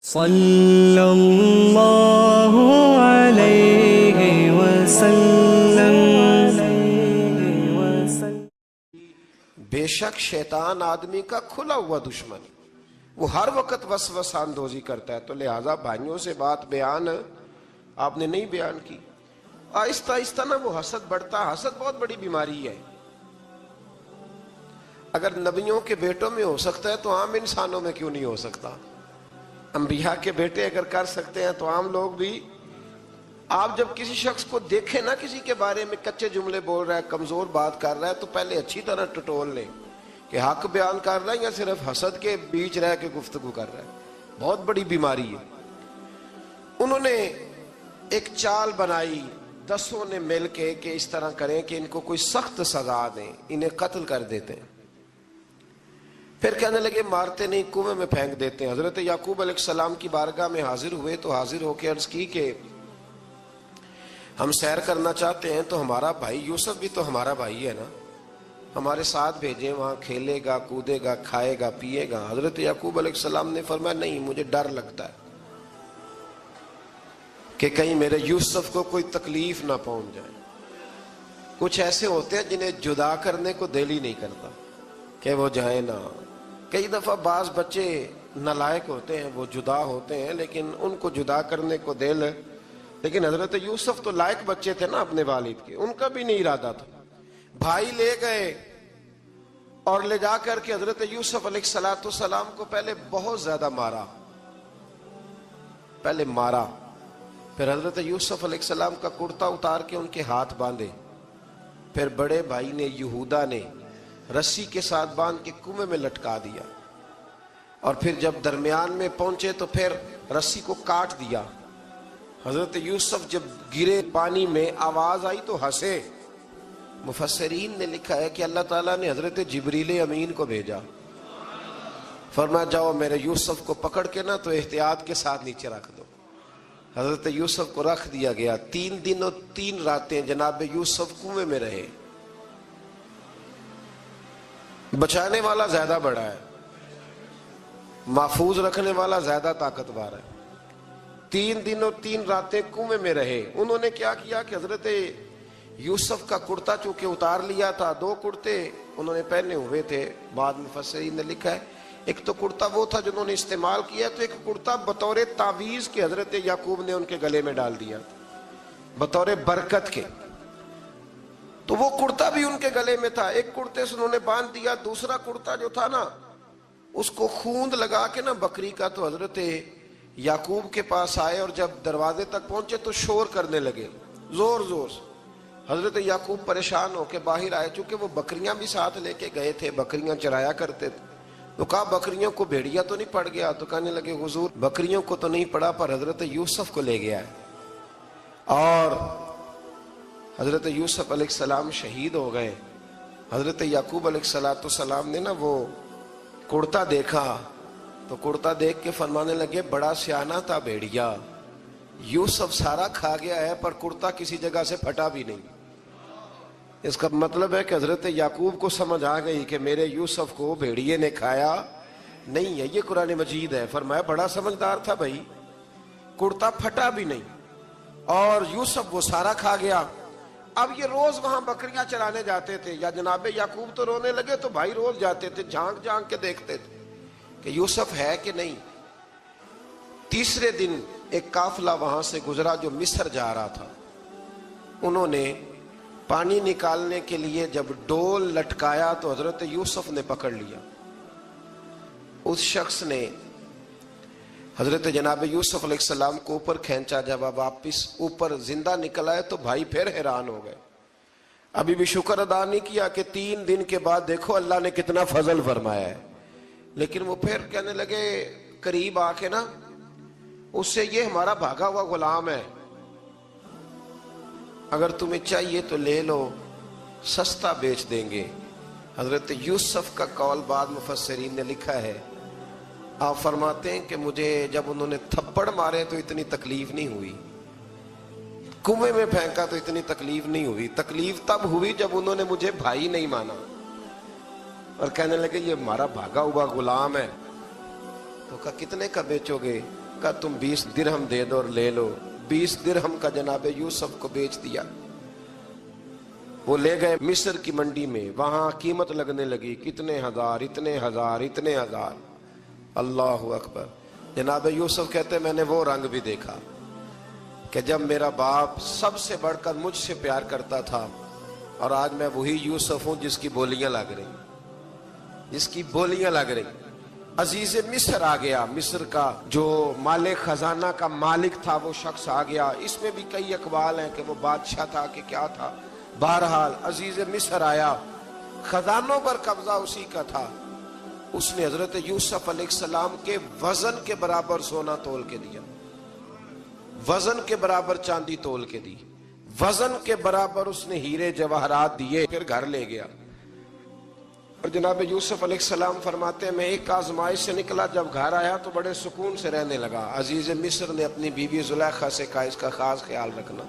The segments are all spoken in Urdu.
صلی اللہ علیہ وسلم۔ بے شک شیطان آدمی کا کھلا ہوا دشمن، وہ ہر وقت وسوسہ اندوزی کرتا ہے، تو لہٰذا بھائیوں سے بات بیان آپ نے نہیں بیان کی۔ آہستہ آہستہ نا وہ حسد بڑھتا ہے۔ حسد بہت بڑی بیماری ہے۔ اگر نبیوں کے بیٹوں میں ہو سکتا ہے تو عام انسانوں میں کیوں نہیں ہو سکتا؟ انبیاء کے بیٹے اگر کر سکتے ہیں تو عام لوگ بھی۔ آپ جب کسی شخص کو دیکھیں نا کسی کے بارے میں کچے جملے بول رہا ہے، کمزور بات کر رہا ہے، تو پہلے اچھی طرح ٹٹول لیں کہ حق بیان کر رہا ہے یا صرف حسد کے بیچ رہ کے گفتگو کر رہا ہے۔ بہت بڑی بیماری ہے۔ انہوں نے ایک چال بنائی 10 نے مل کے کہ اس طرح کریں کہ ان کو کوئی سخت سزا دیں، انہیں قتل کر دیتے ہیں۔ پھر کہنے لگے مارتے نہیں، کنویں میں پھینک دیتے ہیں۔ حضرت یعقوب علیہ السلام کی بارگاہ میں حاضر ہوئے تو حاضر ہو کے عرض کی کہ ہم سیر کرنا چاہتے ہیں تو ہمارا بھائی یوسف بھی تو ہمارا بھائی ہے نا، ہمارے ساتھ بھیجیں، وہاں کھیلے گا، کودے گا، کھائے گا، پیے گا۔ حضرت یعقوب علیہ السلام نے فرمایا نہیں، مجھے ڈر لگتا ہے کہ کہیں میرے یوسف کو کوئی تکلیف نہ پہنچ جائے۔ کچھ ایسے ہوتے ہیں جنہیں جدا کرنے کو دل ہی نہیں کرتا کہ وہ جائیں نہ۔ کئی دفعہ بعض بچے نالائق ہوتے ہیں، وہ جدا ہوتے ہیں لیکن ان کو جدا کرنے کو دل، لیکن حضرت یوسف تو لائق بچے تھے نا اپنے والد کے، ان کا بھی نہیں ارادہ تھا۔ بھائی لے گئے اور لے جا کر کے حضرت یوسف علیہ السلام کو پہلے بہت زیادہ مارا، پھر حضرت یوسف علیہ السلام کا کرتا اتار کے ان کے ہاتھ باندھے، پھر بڑے بھائی نے یہودا نے رسی کے ساتھ باندھ کے کنویں میں لٹکا دیا، اور پھر جب درمیان میں پہنچے تو پھر رسی کو کاٹ دیا۔ حضرت یوسف جب گرے پانی میں آواز آئی تو ہنسے۔ مفسرین نے لکھا ہے کہ اللہ تعالیٰ نے حضرت جبریل امین کو بھیجا، فرمایا جاؤ میرے یوسف کو پکڑ کے نا تو احتیاط کے ساتھ نیچے رکھ دو۔ حضرت یوسف کو رکھ دیا گیا۔ 3 دن اور 3 راتیں جناب یوسف کنویں میں رہے۔ بچانے والا زیادہ بڑا ہے، محفوظ رکھنے والا زیادہ طاقتور ہے۔ 3 دن اور 3 راتیں کنویں میں رہے۔ انہوں نے کیا کیا کہ حضرت یوسف کا کرتا چونکہ اتار لیا تھا، 2 کرتے انہوں نے پہنے ہوئے تھے، بعد مفسرین نے لکھا ہے ایک تو کرتا وہ تھا جنہوں نے استعمال کیا، تو ایک کرتا بطور تعویذ کے حضرت یعقوب نے ان کے گلے میں ڈال دیا بطور برکت کے، تو وہ کرتا بھی ان کے گلے میں تھا۔ ایک کرتے سے انہوں نے باندھ دیا، دوسرا کرتا جو تھا نا اس کو خوند لگا کے نا بکری کا، تو حضرت یعقوب کے پاس آئے اور جب دروازے تک پہنچے تو شور کرنے لگے زور زور سے۔ حضرت یعقوب پریشان ہو کے باہر آئے، چونکہ وہ بکریاں بھی ساتھ لے کے گئے تھے، بکریاں چرایا کرتے تھے، تو کہا بکریوں کو بھیڑیا تو نہیں پڑ گیا؟ تو کہنے لگے حضور بکریوں کو تو نہیں پڑا پر حضرت یوسف کو لے گیا ہے۔ اور حضرت یوسف علیہ السلام شہید ہو گئے۔ حضرت یعقوب علیہ السلام نے نا وہ کرتا دیکھا تو کرتا دیکھ کے فرمانے لگے بڑا سیانہ تھا بھیڑیا، یوسف سارا کھا گیا ہے پر کرتا کسی جگہ سے پھٹا بھی نہیں۔ اس کا مطلب ہے کہ حضرت یعقوب کو سمجھ آ گئی کہ میرے یوسف کو بھیڑیے نے کھایا نہیں ہے۔ یہ قرآن مجید ہے۔ فرمایا بڑا سمجھدار تھا بھائی، کرتا پھٹا بھی نہیں اور یوسف وہ سارا کھا گیا۔ اب یہ روز وہاں بکریاں چرانے جاتے تھے، یا جناب یعقوب تو رونے لگے تو بھائی روز جاتے تھے، جھانک جھانک کے دیکھتے تھے کہ یوسف ہے کہ نہیں۔ تیسرے دن ایک قافلہ وہاں سے گزرا جو مصر جا رہا تھا، انہوں نے پانی نکالنے کے لیے جب ڈول لٹکایا تو حضرت یوسف نے پکڑ لیا۔ اس شخص نے حضرت جناب یوسف علیہ السلام کو اوپر کھینچا، جب آپ واپس اوپر زندہ نکل آئے تو بھائی پھر حیران ہو گئے، ابھی بھی شکر ادا نہیں کیا کہ 3 دن کے بعد دیکھو اللہ نے کتنا فضل فرمایا ہے۔ لیکن وہ پھر کہنے لگے قریب آ کے نا اس سے، یہ ہمارا بھاگا ہوا غلام ہے، اگر تمہیں چاہیے تو لے لو، سستا بیچ دیں گے۔ حضرت یوسف کا قول بعد مفسرین نے لکھا ہے، آپ فرماتے ہیں کہ مجھے جب انہوں نے تھپڑ مارے تو اتنی تکلیف نہیں ہوئی، کنویں میں پھینکا تو اتنی تکلیف نہیں ہوئی، تکلیف تب ہوئی جب انہوں نے مجھے بھائی نہیں مانا اور کہنے لگے یہ ہمارا بھاگا ہوا غلام ہے۔ تو کہا کتنے کا بیچو گے؟ کہا تم 20 درہم دے دو اور لے لو. 20 درہم کا جناب یوسف کو بیچ دیا. وہ لے گئے مصر کی منڈی میں, وہاں قیمت لگنے لگی, کتنے ہزار, اتنے ہزار, اتنے ہزار. اللہ اکبر. جناب یوسف کہتے میں نے وہ رنگ بھی دیکھا کہ جب میرا باپ سب سے بڑھ کر مجھ سے پیار کرتا تھا, اور آج میں وہی یوسف ہوں جس کی بولیاں لگ رہی, جس کی بولیاں لگ رہی. عزیز مصر آ گیا, مصر کا جو مالک خزانہ کا مالک تھا وہ شخص آ گیا. اس میں بھی کئی اقوال ہیں کہ وہ بادشاہ تھا کہ کیا تھا. بہرحال عزیز مصر آیا, خزانوں پر قبضہ اسی کا تھا. اس نے حضرت یوسف علیہ السلام کے وزن کے برابر سونا تول کے دیا, وزن کے برابر چاندی تول کے دی, وزن کے برابر اس نے ہیرے جواہرات دیے, پھر گھر لے گیا. اور جناب یوسف علیہ السلام فرماتے ہیں میں ایک آزمائش سے نکلا, جب گھر آیا تو بڑے سکون سے رہنے لگا. عزیز مصر نے اپنی بیوی زلیخا سے کہا اس کا خاص خیال رکھنا.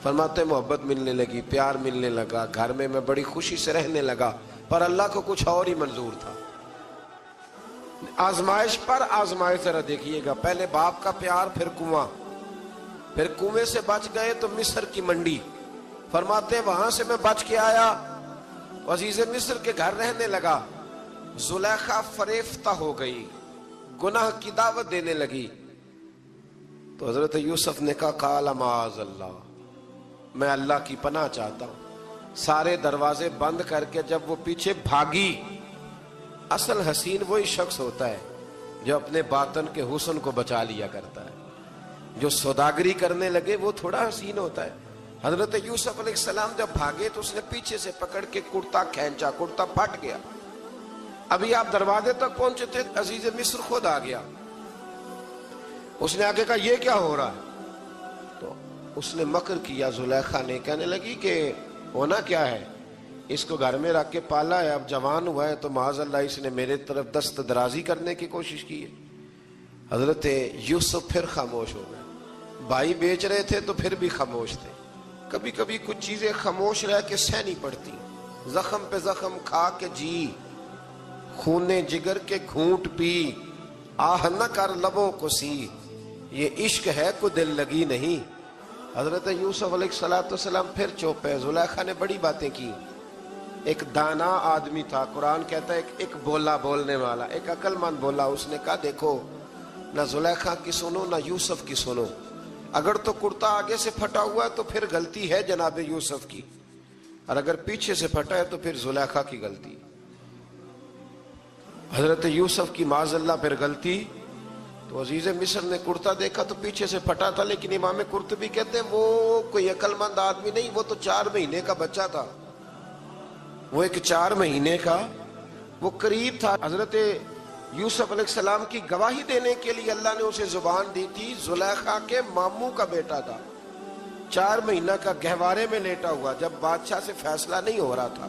فرماتے ہیں محبت ملنے لگی, پیار ملنے لگا, گھر میں بڑی خوشی سے رہنے لگا. پر اللہ کو کچھ اور ہی منظور تھا. آزمائش پر آزمائش ذرا دیکھیے گا, پہلے باپ کا پیار, پھر کنواں, پھر کنویں سے بچ گئے تو مصر کی منڈی. فرماتے ہیں وہاں سے میں بچ کے آیا, عزیز مصر کے گھر رہنے لگا. زلیخا فریفتہ ہو گئی, گناہ کی دعوت دینے لگی. تو حضرت یوسف نے کہا قال معاذ اللہ, میں اللہ کی پناہ چاہتا ہوں. سارے دروازے بند کر کے جب وہ پیچھے بھاگی, اصل حسین وہی شخص ہوتا ہے جو اپنے باطن کے حسن کو بچا لیا کرتا ہے. جو سوداگری کرنے لگے وہ تھوڑا حسین ہوتا ہے. حضرت یوسف علیہ السلام جب بھاگے تو اس نے پیچھے سے پکڑ کے کرتا کھینچا, کرتا پھٹ گیا. ابھی آپ دروازے تک پہنچے تھے, عزیز مصر خود آ گیا. اس نے آگے کہا یہ کیا ہو رہا ہے؟ تو اس نے مکر کیا. زلیخا نے کہنے لگی کہ ہونا کیا ہے, اس کو گھر میں رکھ کے پالا ہے, اب جوان ہوا ہے تو معاذ اللہ اس نے میرے طرف دست درازی کرنے کی کوشش کی ہے. حضرت یوسف پھر خاموش ہو گئے. بھائی بیچ رہے تھے تو پھر بھی خاموش تھے. کبھی کبھی کچھ چیزیں خاموش رہ کے سہنی پڑتی. زخم پہ زخم کھا کے جی, خونے جگر کے گھونٹ پی, آہ نہ کر لبوں کو سی, یہ عشق ہے کو دل لگی نہیں. حضرت یوسف علیہ السلام پھر چپ ہے. زلیخا نے بڑی باتیں کی. ایک دانا آدمی تھا, قرآن کہتا ہے ایک بولا بولنے والا, ایک عقل مند بولا. اس نے کہا دیکھو نہ زلیخا کی سنو نہ یوسف کی سنو. اگر تو کرتا آگے سے پھٹا ہوا ہے تو پھر غلطی ہے جناب یوسف کی, اور اگر پیچھے سے پھٹا ہے تو پھر زلیخا کی غلطی. حضرت یوسف کی معاذ اللہ پھر غلطی. تو عزیز مصر نے کرتا دیکھا تو پیچھے سے پھٹا تھا, لیکن امام قرطبی کہتے ہیں وہ کوئی عقل مند آدمی نہیں, وہ تو 4 مہینے کا بچہ تھا. وہ ایک 4 مہینے کا وہ قریب تھا. حضرت یوسف علیہ السلام کی گواہی دینے کے لیے اللہ نے اسے زبان دی تھی. زلیخا کے ماموں کا بیٹا تھا, 4 مہینہ کا گہوارے میں لیٹا ہوا, جب بادشاہ سے فیصلہ نہیں ہو رہا تھا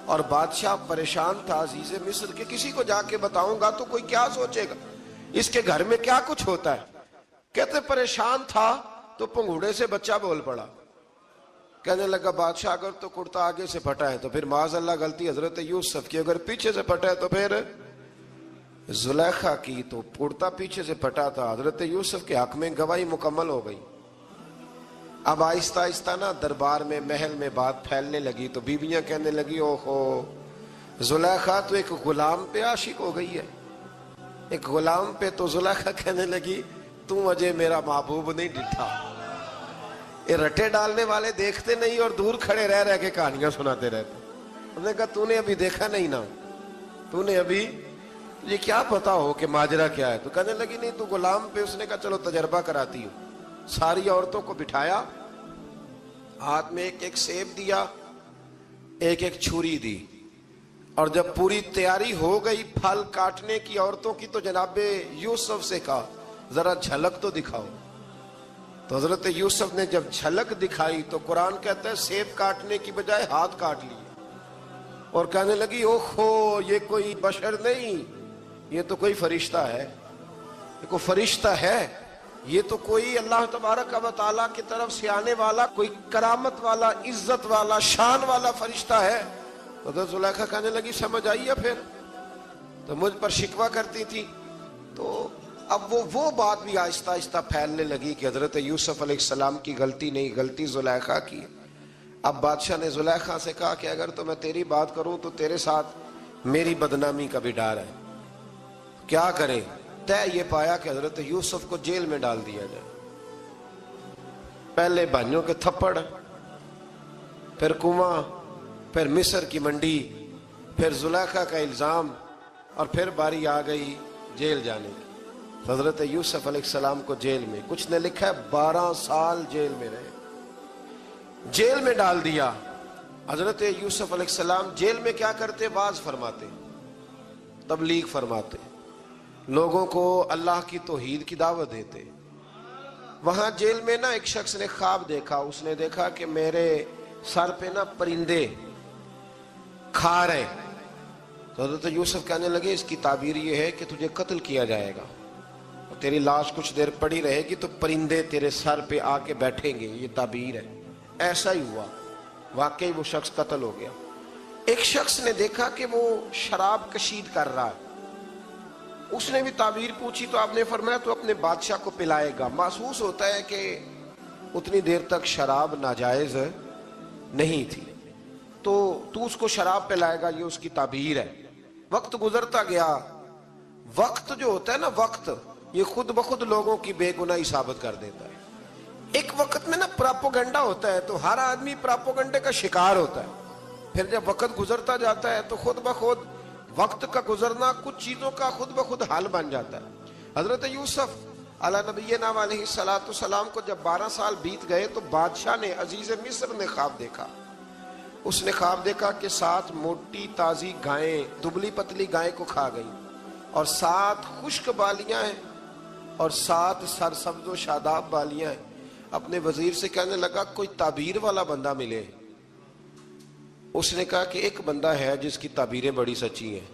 اور بادشاہ پریشان تھا عزیز مصر کے کسی کو جا کے بتاؤں گا تو کوئی کیا سوچے گا, اس کے گھر میں کیا کچھ ہوتا ہے. کہتے پریشان تھا تو پنگوڑے سے بچہ بول پڑا. کہنے لگا بادشاہ اگر تو کرتا آگے سے پھٹا ہے تو پھر معاذ اللہ غلطی حضرت یوسف کی, اگر پیچھے سے پھٹا ہے تو پھر زلیخا کی. تو کرتا پیچھے سے پھٹا تھا. حضرت یوسف کے حق میں گواہی مکمل ہو گئی. اب آہستہ آہستہ نا دربار میں محل میں بات پھیلنے لگی. تو بیویاں کہنے لگی اوہو زلیخا تو ایک غلام پہ عاشق ہو گئی ہے, ایک غلام پہ. تو زلیخا کہنے لگی تم اجے میرا محبوب نہیں ڈٹھا. یہ رٹے ڈالنے والے دیکھتے نہیں اور دور کھڑے رہ رہ کے کہانیاں سناتے رہتے. انہوں نے کہا تو نے ابھی دیکھا نہیں نا, تو نے ابھی یہ کیا پتا ہو کہ ماجرا کیا ہے. تو کہنے لگی نہیں تو غلام پہ. اس نے کہا چلو تجربہ کراتی ہوں. ساری عورتوں کو بٹھایا, ہاتھ میں ایک ایک سیب دیا, ایک ایک چھری دی, اور جب پوری تیاری ہو گئی پھل کاٹنے کی عورتوں کی تو جناب یوسف سے کہا ذرا جھلک تو دکھاؤ. تو حضرت یوسف نے جب جھلک دکھائی تو قرآن کہتا ہے سیب کاٹنے کی بجائے ہاتھ کاٹ لیے, اور کہنے لگی اوہو یہ کوئی بشر نہیں, یہ تو کوئی فرشتہ ہے, یہ کوئی فرشتہ ہے, یہ تو کوئی اللہ تبارک و تعالیٰ کی طرف سے آنے والا کوئی کرامت والا عزت والا شان والا فرشتہ ہے. حضرت زلیخا کہنے لگی سمجھ آئیے پھر, تو مجھ پر شکوہ کرتی تھی. تو اب وہ بات بھی آہستہ آہستہ پھیلنے لگی کہ حضرت یوسف علیہ السلام کی غلطی نہیں، غلطی زلیخا کی. اب بادشاہ نے زلیخا سے کہا کہ اگر تو میں تیری بات کروں تو تیرے ساتھ میری بدنامی کا بھی ڈر ہے، کیا کریں؟ طے یہ پایا کہ حضرت یوسف کو جیل میں ڈال دیا جائے. پہلے بھائیوں کے تھپڑ، پھر کنواں، پھر مصر کی منڈی، پھر زلیخا کا الزام، اور پھر باری آ گئی جیل جانے کی. حضرت یوسف علیہ السلام کو جیل میں، کچھ نے لکھا ہے 12 سال جیل میں رہے، جیل میں ڈال دیا. حضرت یوسف علیہ السلام جیل میں کیا کرتے؟ واعظ فرماتے، تبلیغ فرماتے، لوگوں کو اللہ کی توحید کی دعوت دیتے. وہاں جیل میں نا ایک شخص نے خواب دیکھا، اس نے دیکھا کہ میرے سر پہ نا پرندے کھا رہے. تو حضرت یوسف کہنے لگے اس کی تعبیر یہ ہے کہ تجھے قتل کیا جائے گا، اور تیری لاش کچھ دیر پڑی رہے گی تو پرندے تیرے سر پہ آ کے بیٹھیں گے، یہ تعبیر ہے. ایسا ہی ہوا، واقعی وہ شخص قتل ہو گیا. ایک شخص نے دیکھا کہ وہ شراب کشید کر رہا ہے، اس نے بھی تعبیر پوچھی تو آپ نے فرمایا تو اپنے بادشاہ کو پلائے گا. محسوس ہوتا ہے کہ اتنی دیر تک شراب ناجائز نہیں تھی، تو اس کو شراب پلائے گا، یہ اس کی تعبیر ہے. وقت گزرتا گیا. وقت جو ہوتا ہے نا، وقت یہ خود بخود لوگوں کی بے گناہی ثابت کر دیتا ہے. ایک وقت میں نا پراپوگنڈا ہوتا ہے تو ہر آدمی پراپوگنڈے کا شکار ہوتا ہے. پھر جب وقت گزرتا جاتا ہے تو خود بخود وقت کا گزرنا کچھ چیزوں کا خود بخود حل بن جاتا ہے. حضرت یوسف علیہ نبینا علیہ السلام کو جب 12 سال بیت گئے تو بادشاہ نے، عزیز مصر نے خواب دیکھا. اس نے خواب دیکھا کہ 7 موٹی تازی گائیں دبلی پتلی گائیں کو کھا گئی، اور 7 خشک بالیاں ہیں اور 7 سرسبز و شاداب بالیاں ہیں. اپنے وزیر سے کہنے لگا کوئی تعبیر والا بندہ ملے. اس نے کہا کہ ایک بندہ ہے جس کی تعبیریں بڑی سچی ہیں.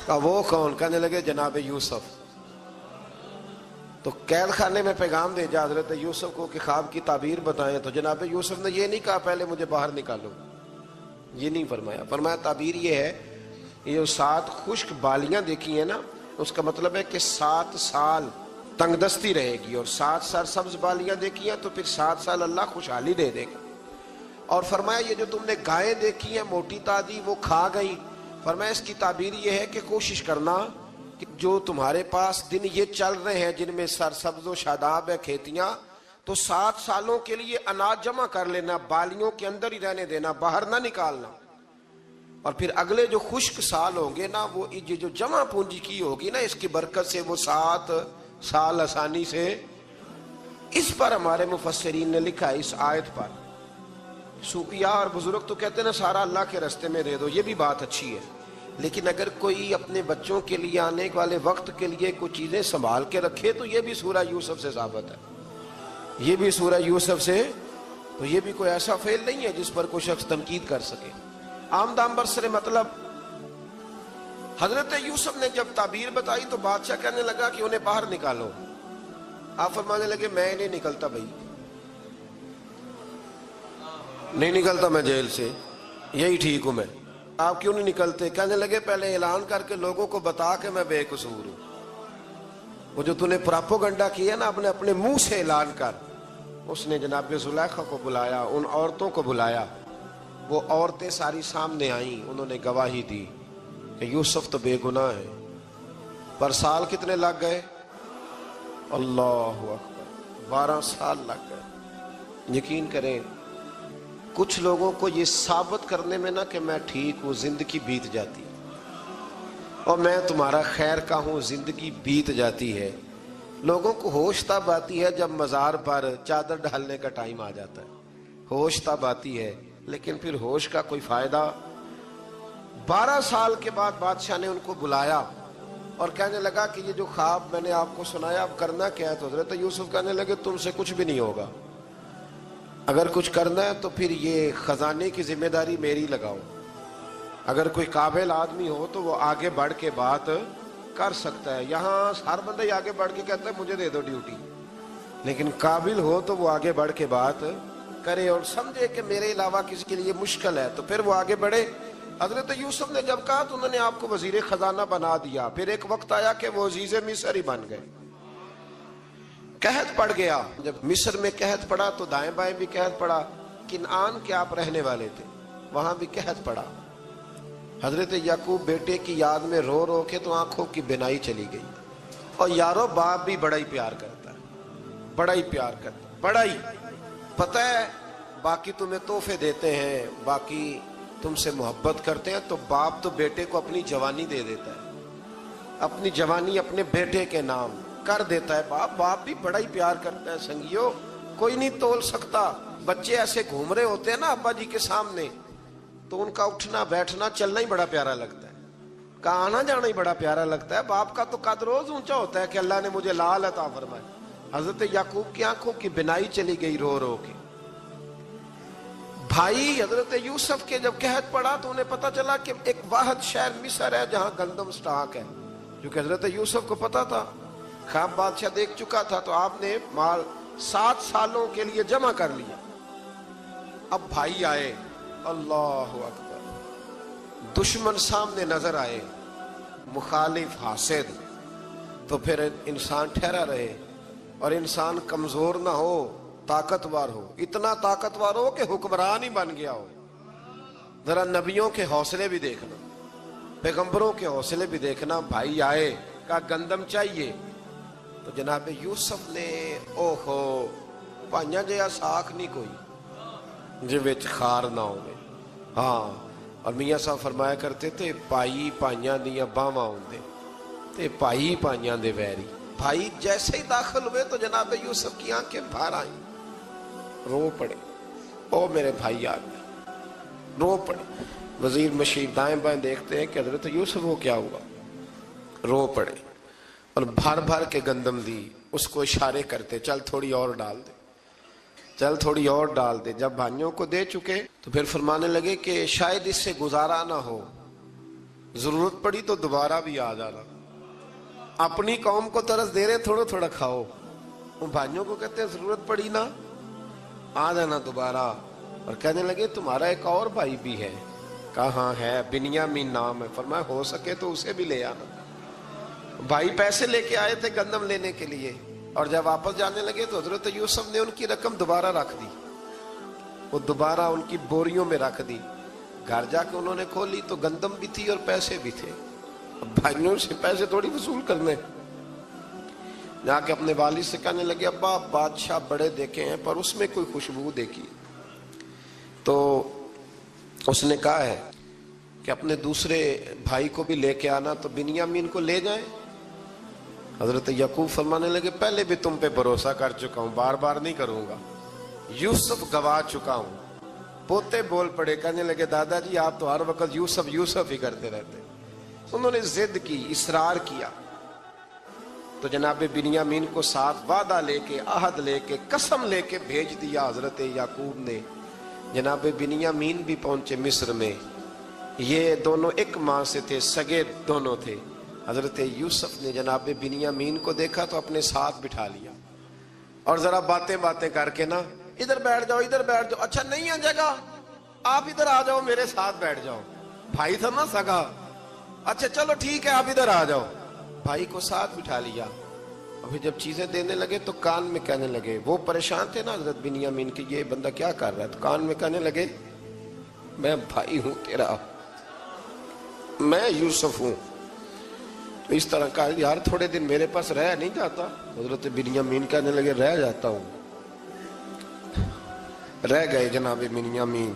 کہا وہ کون؟ کہنے لگے جناب یوسف. تو قید خانے میں پیغام بھیجا حضرت یوسف کو کہ خواب کی تعبیر بتائیں. تو جناب یوسف نے یہ نہیں کہا پہلے مجھے باہر نکالو، یہ نہیں فرمایا. فرمایا تعبیر یہ ہے، یہ جو 7 خشک بالیاں دیکھی ہیں نا، اس کا مطلب ہے کہ 7 سال تنگ دستی رہے گی، اور 7 سرسبز بالیاں دیکھی ہیں تو پھر 7 سال اللہ خوشحالی دے دے گا. اور فرمایا یہ جو تم نے گائیں دیکھی ہیں موٹی تازی وہ کھا گئی. فرمایا اس کی تعبیر یہ ہے کہ کوشش کرنا کہ جو تمہارے پاس دن یہ چل رہے ہیں جن میں سرسبز و شاداب ہے کھیتیاں، تو 7 سالوں کے لیے اناج جمع کر لینا، بالیوں کے اندر ہی رہنے دینا، باہر نہ نکالنا. اور پھر اگلے جو خشک سال ہوں گے نا، وہ یہ جو جمع پونجی کی ہوگی نا، اس کی برکت سے وہ 7 سال آسانی سے. اس پر ہمارے مفسرین نے لکھا ہے، اس آیت پر صوفیاء اور بزرگ تو کہتے ہیں نا سارا اللہ کے راستے میں دے دو، یہ بھی بات اچھی ہے، لیکن اگر کوئی اپنے بچوں کے لیے آنے والے وقت کے لیے کوئی چیزیں سنبھال کے رکھے تو یہ بھی سورہ یوسف سے ثابت ہے. یہ بھی سورہ یوسف سے، تو یہ بھی کوئی ایسا فعل نہیں ہے جس پر کوئی شخص تنقید کر سکے. آمدام برسر مطلب حضرت یوسف نے جب تعبیر بتائی تو بادشاہ کہنے لگا کہ انہیں باہر نکالو. آپ فرمانے لگے میں نہیں نکلتا بھائی، نہیں نکلتا میں جیل سے، یہی ٹھیک ہوں میں. آپ کیوں نہیں نکلتے؟ کہنے لگے پہلے اعلان کر کے لوگوں کو بتا کہ میں بے قصور ہوں. وہ جو تو نے پراپوگنڈا کیا نا اپنے منہ سے اعلان کر. اس نے جناب زلیخا کو بلایا، ان عورتوں کو بلایا، وہ عورتیں ساری سامنے آئیں، انہوں نے گواہی دی کہ یوسف تو بے گناہ ہے. پر سال کتنے لگ گئے؟ اللہ اکبر، 12 سال لگ گئے. یقین کریں کچھ لوگوں کو یہ ثابت کرنے میں نا کہ میں ٹھیک ہوں زندگی بیت جاتی، اور میں تمہارا خیر کا ہوں زندگی بیت جاتی ہے. لوگوں کو ہوش تب آتی ہے جب مزار پر چادر ڈالنے کا ٹائم آ جاتا ہے، ہوش تب آتی ہے، لیکن پھر ہوش کا کوئی فائدہ. 12 سال کے بعد بادشاہ نے ان کو بلایا اور کہنے لگا کہ یہ جو خواب میں نے آپ کو سنایا اب کرنا کیا ہے؟ تو حضرت یوسف کہنے لگے تم سے کچھ بھی نہیں ہوگا، اگر کچھ کرنا ہے تو پھر یہ خزانے کی ذمہ داری میری لگاؤ. اگر کوئی قابل آدمی ہو تو وہ آگے بڑھ کے بات کر سکتا ہے. یہاں ہر بندہ ہی آگے بڑھ کے کہتا ہے مجھے دے دو ڈیوٹی، لیکن قابل ہو تو وہ آگے بڑھ کے بات کرے اور سمجھے کہ میرے علاوہ کسی کے لیے مشکل ہے تو پھر وہ آگے بڑھے. حضرت یوسف نے جب کہا تو انہوں نے آپ کو وزیر خزانہ بنا دیا. پھر ایک وقت آیا کہ وہ عزیز مصر ہی بن گئے. قحط پڑ گیا. جب مصر میں قحط پڑا تو دائیں بائیں بھی قحط پڑا. کنعان کے آپ رہنے والے تھے, وہاں بھی قحط پڑا. حضرت یعقوب بیٹے کی یاد میں رو رو کے تو آنکھوں کی بینائی چلی گئی. اور یارو باپ بھی بڑا ہی پیار کرتا ہے, بڑا ہی پیار کرتا ہے, بڑا ہی. پتہ ہے باقی تمہیں تحفے دیتے ہیں, باقی تم سے محبت کرتے ہیں, تو باپ تو بیٹے کو اپنی جوانی دے دیتا ہے, اپنی جوانی اپنے بیٹے کے نام کر دیتا ہے. باپ بھی بڑا ہی پیار کرتا ہے. سنگیو, کوئی نہیں تول سکتا. بچے ایسے گھوم رہے ہوتے ہیں نا ابا جی کے سامنے, تو ان کا اٹھنا بیٹھنا چلنا ہی بڑا پیارا لگتا ہے, کا آنا جانا ہی بڑا پیارا لگتا ہے. باپ کا تو قد روز اونچا ہوتا ہے کہ اللہ نے مجھے لال عطا فرمائے. حضرت یعقوب کی آنکھوں کی بینائی چلی گئی رو رو کے. بھائی حضرت یوسف کے جب قحط پڑا تو انہیں پتا چلا کہ ایک واحد شہر مصر ہے جہاں گندم سٹاک ہے, جو کہ حضرت یوسف کو پتا تھا. خواب بادشاہ دیکھ چکا تھا, تو آپ نے مال 7 سالوں کے لیے جمع کر لیا. اب بھائی آئے, اللہ اکبر, دشمن سامنے نظر آئے, مخالف حاسد, تو پھر انسان ٹھہرا رہے اور انسان کمزور نہ ہو, طاقتور ہو. اتنا طاقتور ہو کہ حکمران ہی بن گیا ہو. ذرا نبیوں کے حوصلے بھی دیکھنا, پیغمبروں کے حوصلے بھی دیکھنا. بھائی آئے, کہا گندم چاہیے, تو جناب یوسف نے اوہو پائیاں جیا ساکھ نہیں کوئی جے وچ خار نہ ہوئے. ہاں, اور میاں صاحب فرمایا کرتے تھے پائی پائیاں دیاں باواں ہوندے تے پائی پائیاں دے ویری. بھائی جیسے ہی داخل ہوئے تو جناب یوسف کی آنکھیں بھر آئیں, رو پڑے, او میرے بھائی آ گئے, رو پڑے. وزیر مشیر دائیں بائیں دیکھتے ہیں کہ حضرت یوسف وہ کیا ہوا, رو پڑے اور بھر بھر کے گندم دی. اس کو اشارے کرتے چل تھوڑی اور ڈال دے, چل تھوڑی اور ڈال دے. جب بھائیوں کو دے چکے تو پھر فرمانے لگے کہ شاید اس سے گزارا نہ ہو, ضرورت پڑی تو دوبارہ بھی آ جانا. اپنی قوم کو ترس دے رہے, تھوڑا تھوڑا کھاؤ. ان بھائیوں کو کہتے ہیں ضرورت پڑی نا آ جانا دوبارہ. اور کہنے لگے تمہارا ایک اور بھائی بھی ہے. کہا ہاں ہے, بنیامین نام ہے. فرمایا ہو سکے تو اسے بھی لے آنا. بھائی پیسے لے کے آئے تھے گندم لینے کے لیے, اور جب واپس جانے لگے تو حضرت یوسف نے ان کی رقم دوبارہ رکھ دی, وہ دوبارہ ان کی بوریوں میں رکھ دی. گھر جا کے انہوں نے کھولی تو گندم بھی تھی اور پیسے بھی تھے. بھائیوں سے پیسے تھوڑی وصول کرنے. جا کے اپنے والد سے کہنے لگے ابا بادشاہ بڑے دیکھے ہیں پر اس میں کوئی خوشبو دیکھی. تو اس نے کہا ہے کہ اپنے دوسرے بھائی کو بھی لے کے آنا, تو بنیامین کو لے جائیں. حضرت یعقوب فرمانے لگے پہلے بھی تم پہ بھروسہ کر چکا ہوں, بار بار نہیں کروں گا. یوسف گوا چکا ہوں. پوتے بول پڑے, کہنے لگے دادا جی آپ تو ہر وقت یوسف یوسف ہی کرتے رہتے. انہوں نے ضد کی, اصرار کیا, تو جناب بنیامین کو ساتھ وعدہ لے کے, عہد لے کے, قسم لے کے بھیج دیا حضرت یعقوب نے. جناب بنیامین بھی پہنچے مصر میں. یہ دونوں ایک ماں سے تھے, سگے دونوں تھے. حضرت یوسف نے جناب بنیامین کو دیکھا تو اپنے ساتھ بٹھا لیا, اور ذرا باتیں باتیں کر کے نا ادھر بیٹھ جاؤ, ادھر بیٹھ جاؤ, اچھا نہیں ہے جگہ آپ ادھر آ جاؤ, میرے ساتھ بیٹھ جاؤ. بھائی تھا نا سگا, اچھا چلو ٹھیک ہے آپ ادھر آ جاؤ. بھائی کو ساتھ بٹھا لیا. ابھی جب چیزیں دینے لگے تو کان میں کہنے لگے, وہ پریشان تھے نا حضرت بنیامین کہ یہ بندہ کیا کر رہا ہے, تو کان میں کہنے لگے میں بھائی ہوں تیرا, میں یوسف ہوں. تو اس طرح کہا یار تھوڑے دن میرے پاس رہ نہیں جاتا. حضرت بنیامین کہنے لگے رہ جاتا ہوں. رہ گئے جناب بنیامین.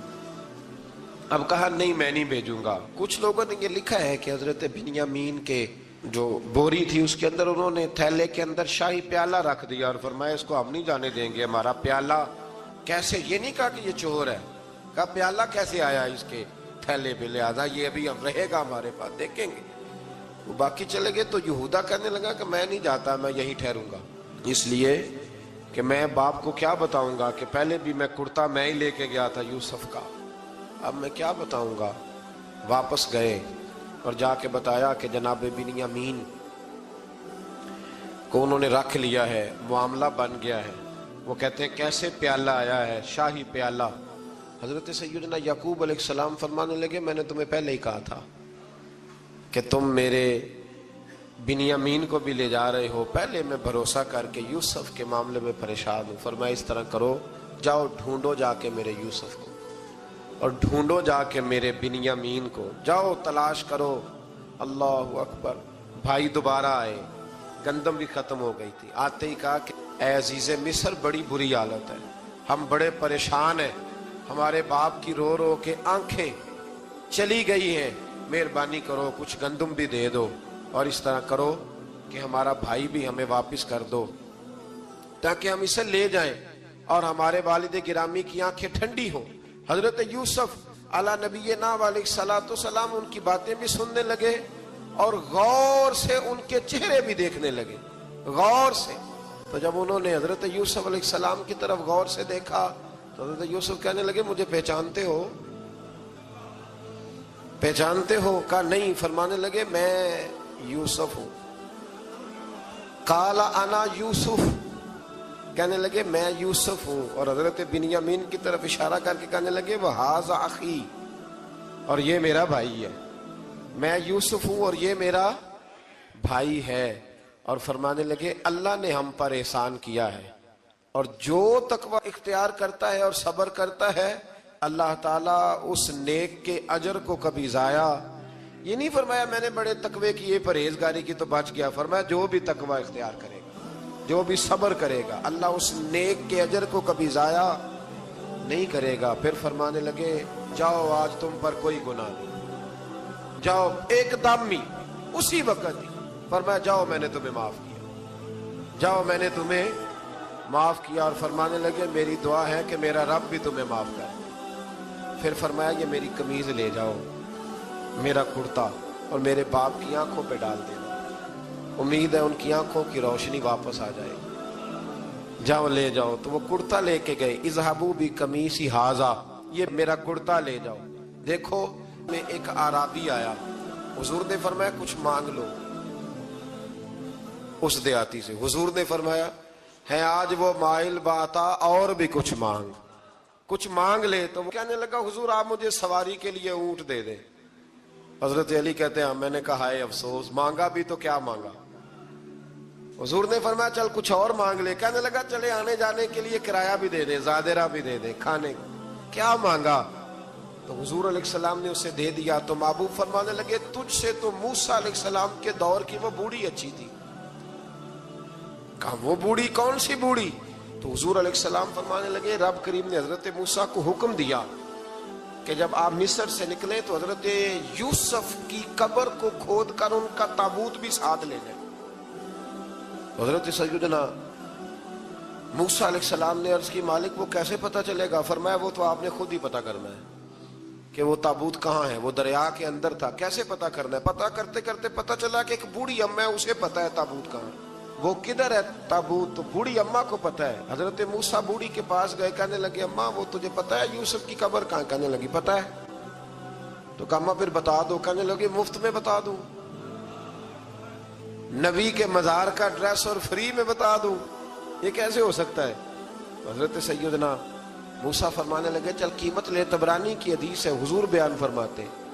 اب کہا نہیں میں نہیں بھیجوں گا. کچھ لوگوں نے یہ لکھا ہے کہ حضرت بنیامین کے جو بوری تھی اس کے اندر انہوں نے تھیلے کے اندر شاہی پیالہ رکھ دیا, اور فرمایا اس کو ہم نہیں جانے دیں گے. ہمارا پیالہ کیسے, یہ نہیں کہا کہ یہ چور ہے, کہا پیالہ کیسے آیا اس کے تھیلے پہ, لہذا یہ ابھی ہم رہے گا ہمارے پاس, دیکھیں گے. وہ باقی چلے گئے. تو یہودا کہنے لگا کہ میں نہیں جاتا, میں یہیں ٹھہروں گا, اس لیے کہ میں باپ کو کیا بتاؤں گا کہ پہلے بھی میں کرتا میں ہی لے کے گیا تھا یوسف کا, اب میں کیا بتاؤں گا. واپس گئے اور جا کے بتایا کہ جناب بنیامین کو انہوں نے رکھ لیا ہے, معاملہ بن گیا ہے. وہ کہتے ہیں کیسے پیالہ آیا ہے, شاہی پیالہ. حضرت سیدنا یعقوب علیہ السلام فرمانے لگے میں نے تمہیں پہلے ہی کہا تھا کہ تم میرے بنیامین کو بھی لے جا رہے ہو، پہلے میں بھروسہ کر کے یوسف کے معاملے میں پریشان ہوں۔ فرمایا اس طرح کرو، جاؤ ڈھونڈو جا کے میرے یوسف کو، اور ڈھونڈو جا کے میرے بنیامین کو، جاؤ تلاش کرو۔ اللہ اکبر۔ بھائی دوبارہ آئے، گندم بھی ختم ہو گئی تھی، آتے ہی کہا کہ اے عزیز مصر بڑی بری حالت ہے، ہم بڑے پریشان ہیں، ہمارے باپ کی رو رو کے آنکھیں چلی گئی ہیں، مہربانی کرو کچھ گندم بھی دے دو، اور اس طرح کرو کہ ہمارا بھائی بھی ہمیں واپس کر دو تاکہ ہم اسے لے جائیں اور ہمارے والد گرامی کی آنکھیں ٹھنڈی ہوں۔ حضرت یوسف علی نبینا علیہ الصلوۃ والسلام ان کی باتیں بھی سننے لگے اور غور سے ان کے چہرے بھی دیکھنے لگے، غور سے۔ تو جب انہوں نے حضرت یوسف علیہ السلام کی طرف غور سے دیکھا تو حضرت یوسف کہنے لگے مجھے پہچانتے ہو؟ پہچانتے ہو؟ کہا نہیں۔ فرمانے لگے میں یوسف ہوں۔ قال انا یوسف، کہنے لگے میں یوسف ہوں، اور حضرت بنیامین کی طرف اشارہ کر کے کہنے لگے وہذا اخی، اور یہ میرا بھائی ہے، میں یوسف ہوں اور یہ میرا بھائی ہے۔ اور فرمانے لگے اللہ نے ہم پر احسان کیا ہے، اور جو تقوی اختیار کرتا ہے اور صبر کرتا ہے اللہ تعالیٰ اس نیک کے اجر کو کبھی ضائع، یہ نہیں فرمایا میں نے بڑے تقوی کیے پرہیزگاری کی تو بچ گیا، فرمایا جو بھی تقوی اختیار کرے گا، جو بھی صبر کرے گا، اللہ اس نیک کے اجر کو کبھی ضائع نہیں کرے گا۔ پھر فرمانے لگے جاؤ آج تم پر کوئی گناہ نہیں، جاؤ ایک دم ہی اسی وقت ہی فرمایا جاؤ میں نے تمہیں معاف کیا، جاؤ میں نے تمہیں معاف کیا۔ اور فرمانے لگے میری دعا ہے کہ میرا رب بھی تمہیں معاف کرے۔ پھر فرمایا یہ میری قمیض لے جاؤ، میرا کرتا، اور میرے باپ کی آنکھوں پہ ڈال دینا، امید ہے ان کی آنکھوں کی روشنی واپس آ جائے گی، جاؤ لے جاؤ۔ تو وہ کرتا لے کے گئے، اذهبوا بقمیصی ھذا، یہ میرا کرتا لے جاؤ۔ دیکھو میں ایک اعرابی آیا، حضور نے فرمایا کچھ مانگ لو اس دیہاتی سے۔ حضور نے فرمایا ہے آج وہ مائل باتا، اور بھی کچھ مانگ لے۔ تو وہ کہنے لگا حضور آپ مجھے سواری کے لیے اونٹ دے دیں۔ حضرت علی کہتے ہیں میں نے کہا ہے افسوس، مانگا بھی تو کیا مانگا۔ حضور نے فرمایا چل کچھ اور مانگ لے۔ کہنے لگا چلے آنے جانے کے لیے کرایہ بھی دے دے، زادرہ بھی دے دے، کھانے کیا مانگا؟ تو حضور علیہ السلام نے اسے دے دیا۔ تو محبوب فرمانے لگے تجھ سے تو موسیٰ علیہ السلام کے دور کی وہ بوڑھی اچھی تھی۔ کہا وہ بوڑھی کون سی بوڑھی؟ تو حضور علیہ السلام فرمانے لگے رب کریم نے حضرت موسیٰ کو حکم دیا کہ جب آپ مصر سے نکلیں تو حضرت یوسف کی قبر کو کھود کر ان کا تابوت بھی ساتھ لے جائیں۔ حضرت سیدنا موسیٰ علیہ السلام نے عرض کی مالک وہ کیسے پتہ چلے گا؟ فرمایا وہ تو آپ نے خود ہی پتہ کرنا ہے کہ وہ تابوت کہاں ہے، وہ دریا کے اندر تھا، کیسے پتہ کرنا ہے؟ پتہ کرتے کرتے پتہ چلا کہ ایک بوڑھی اماں ہے، اسے پتہ ہے تابوت کہاں ہے، وہ کدھر ہے تابوت، تو بوڑھی اماں کو پتہ ہے۔ حضرت موسیٰ بوڑھی کے پاس گئے، کہنے لگے اماں وہ تجھے پتہ ہے یوسف کی قبر کہاں؟ کہنے لگی پتہ ہے۔ تو کہا اماں پھر بتا دو۔ کہنے لگے مفت میں بتا دوں، نبی کے مزار کا ڈریس اور فری میں بتا دوں، یہ کیسے ہو سکتا ہے؟ حضرت سیدنا موسیٰ فرمانے لگے چل قیمت لے، طبرانی کی حدیث ہے، حضور بیان فرماتے ہیں۔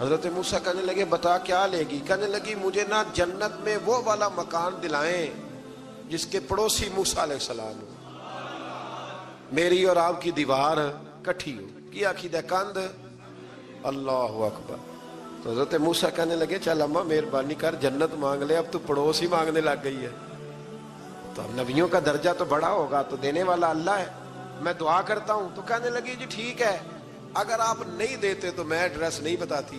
حضرت موسیٰ کہنے لگے بتا کیا لے گی؟ کہنے لگی مجھے نا جنت میں وہ والا مکان دلائیں جس کے پڑوسی موسیٰ علیہ السلام ہو، میری اور آپ کی دیوار کٹھی ہو، کی عقیدہ کند، اللہ اکبر۔ تو حضرت موسیٰ کہنے لگے چل اماں مہربانی کر جنت مانگ لے، اب تو پڑوس ہی مانگنے لگ گئی ہے، تو نبیوں کا درجہ تو بڑا ہوگا، تو دینے والا اللہ ہے، میں دعا کرتا ہوں۔ تو کہنے لگی جی ٹھیک ہے، اگر آپ نہیں دیتے تو میں ایڈریس نہیں بتاتی۔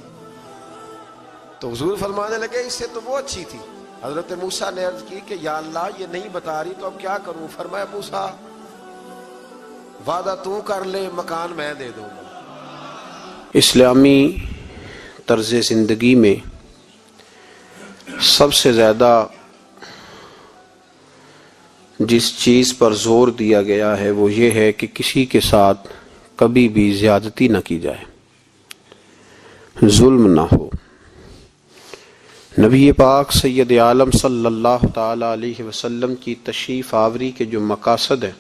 تو حضور فرمانے لگے اس سے تو وہ اچھی تھی۔ حضرت موسیٰ نے عرض کی کہ یا اللہ یہ نہیں بتا رہی تو اب کیا کروں؟ فرمایا موسیٰ وعدہ تو کر لے، مکان میں دے دوں گا۔ اسلامی طرز زندگی میں سب سے زیادہ جس چیز پر زور دیا گیا ہے وہ یہ ہے کہ کسی کے ساتھ کبھی بھی زیادتی نہ کی جائے، ظلم نہ ہو۔ نبی پاک سید عالم صلی اللہ تعالی علیہ وسلم کی تشریف آوری کے جو مقاصد ہیں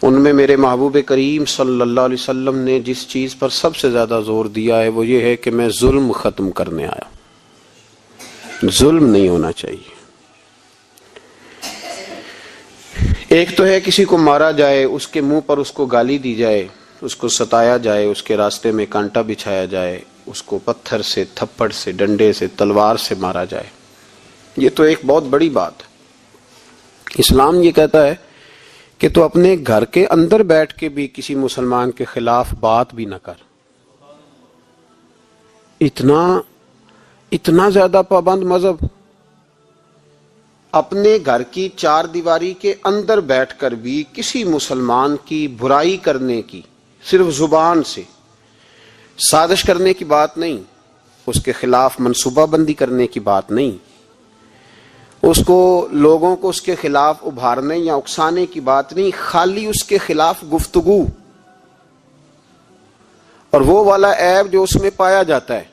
ان میں میرے محبوب کریم صلی اللہ علیہ وسلم نے جس چیز پر سب سے زیادہ زور دیا ہے وہ یہ ہے کہ میں ظلم ختم کرنے آیا. ظلم نہیں ہونا چاہیے. ایک تو ہے کسی کو مارا جائے، اس کے منہ پر اس کو گالی دی جائے، اس کو ستایا جائے، اس کے راستے میں کانٹا بچھایا جائے، اس کو پتھر سے، تھپڑ سے، ڈنڈے سے، تلوار سے مارا جائے. یہ تو ایک بہت بڑی بات ہے. اسلام یہ کہتا ہے کہ تو اپنے گھر کے اندر بیٹھ کے بھی کسی مسلمان کے خلاف بات بھی نہ کر. اتنا زیادہ پابند مذہب. اپنے گھر کی چار دیواری کے اندر بیٹھ کر بھی کسی مسلمان کی برائی کرنے کی، صرف زبان سے سازش کرنے کی بات نہیں، اس کے خلاف منصوبہ بندی کرنے کی بات نہیں، اس کو لوگوں کو اس کے خلاف ابھارنے یا اکسانے کی بات نہیں، خالی اس کے خلاف گفتگو اور وہ والا عیب جو اس میں پایا جاتا ہے،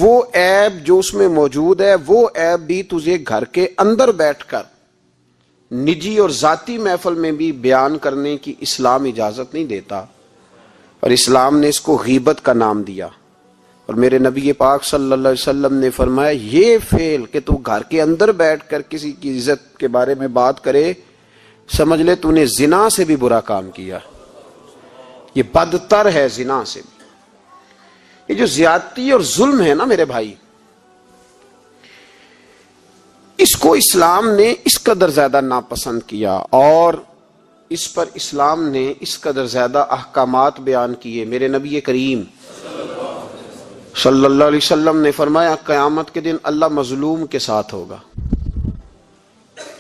وہ عیب جو اس میں موجود ہے، وہ عیب بھی تجھے گھر کے اندر بیٹھ کر نجی اور ذاتی محفل میں بھی بیان کرنے کی اسلام اجازت نہیں دیتا. اور اسلام نے اس کو غیبت کا نام دیا. اور میرے نبی پاک صلی اللہ علیہ وسلم نے فرمایا یہ فعل کہ تو گھر کے اندر بیٹھ کر کسی کی عزت کے بارے میں بات کرے، سمجھ لے تو نے زنا سے بھی برا کام کیا. یہ بدتر ہے زنا سے بھی. یہ جو زیادتی اور ظلم ہے نا میرے بھائی، اس کو اسلام نے اس قدر زیادہ ناپسند کیا اور اس پر اسلام نے اس قدر زیادہ احکامات بیان کیے. میرے نبی کریم صلی اللہ علیہ وسلم نے فرمایا قیامت کے دن اللہ مظلوم کے ساتھ ہوگا.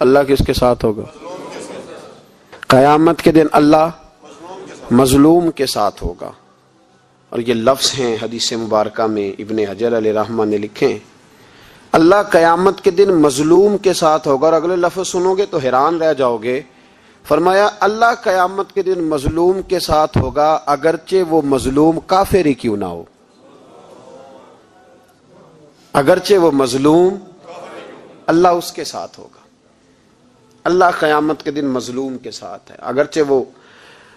اللہ کس کے ساتھ ہوگا؟ قیامت کے دن اللہ مظلوم کے ساتھ ہوگا. اور یہ لفظ ہیں حدیث مبارکہ میں ابن حجر علیہ رحمہ نے لکھے، اللہ قیامت کے دن مظلوم کے ساتھ ہوگا. اور اگلے لفظ سنو گے تو حیران رہ جاؤ گے. فرمایا اللہ قیامت کے دن مظلوم کے ساتھ ہوگا اگرچہ وہ مظلوم کافر ہی کیوں نہ ہو. اگرچہ وہ مظلوم، اللہ اس کے ساتھ ہوگا. اللہ قیامت کے دن مظلوم کے ساتھ ہے. اگرچہ وہ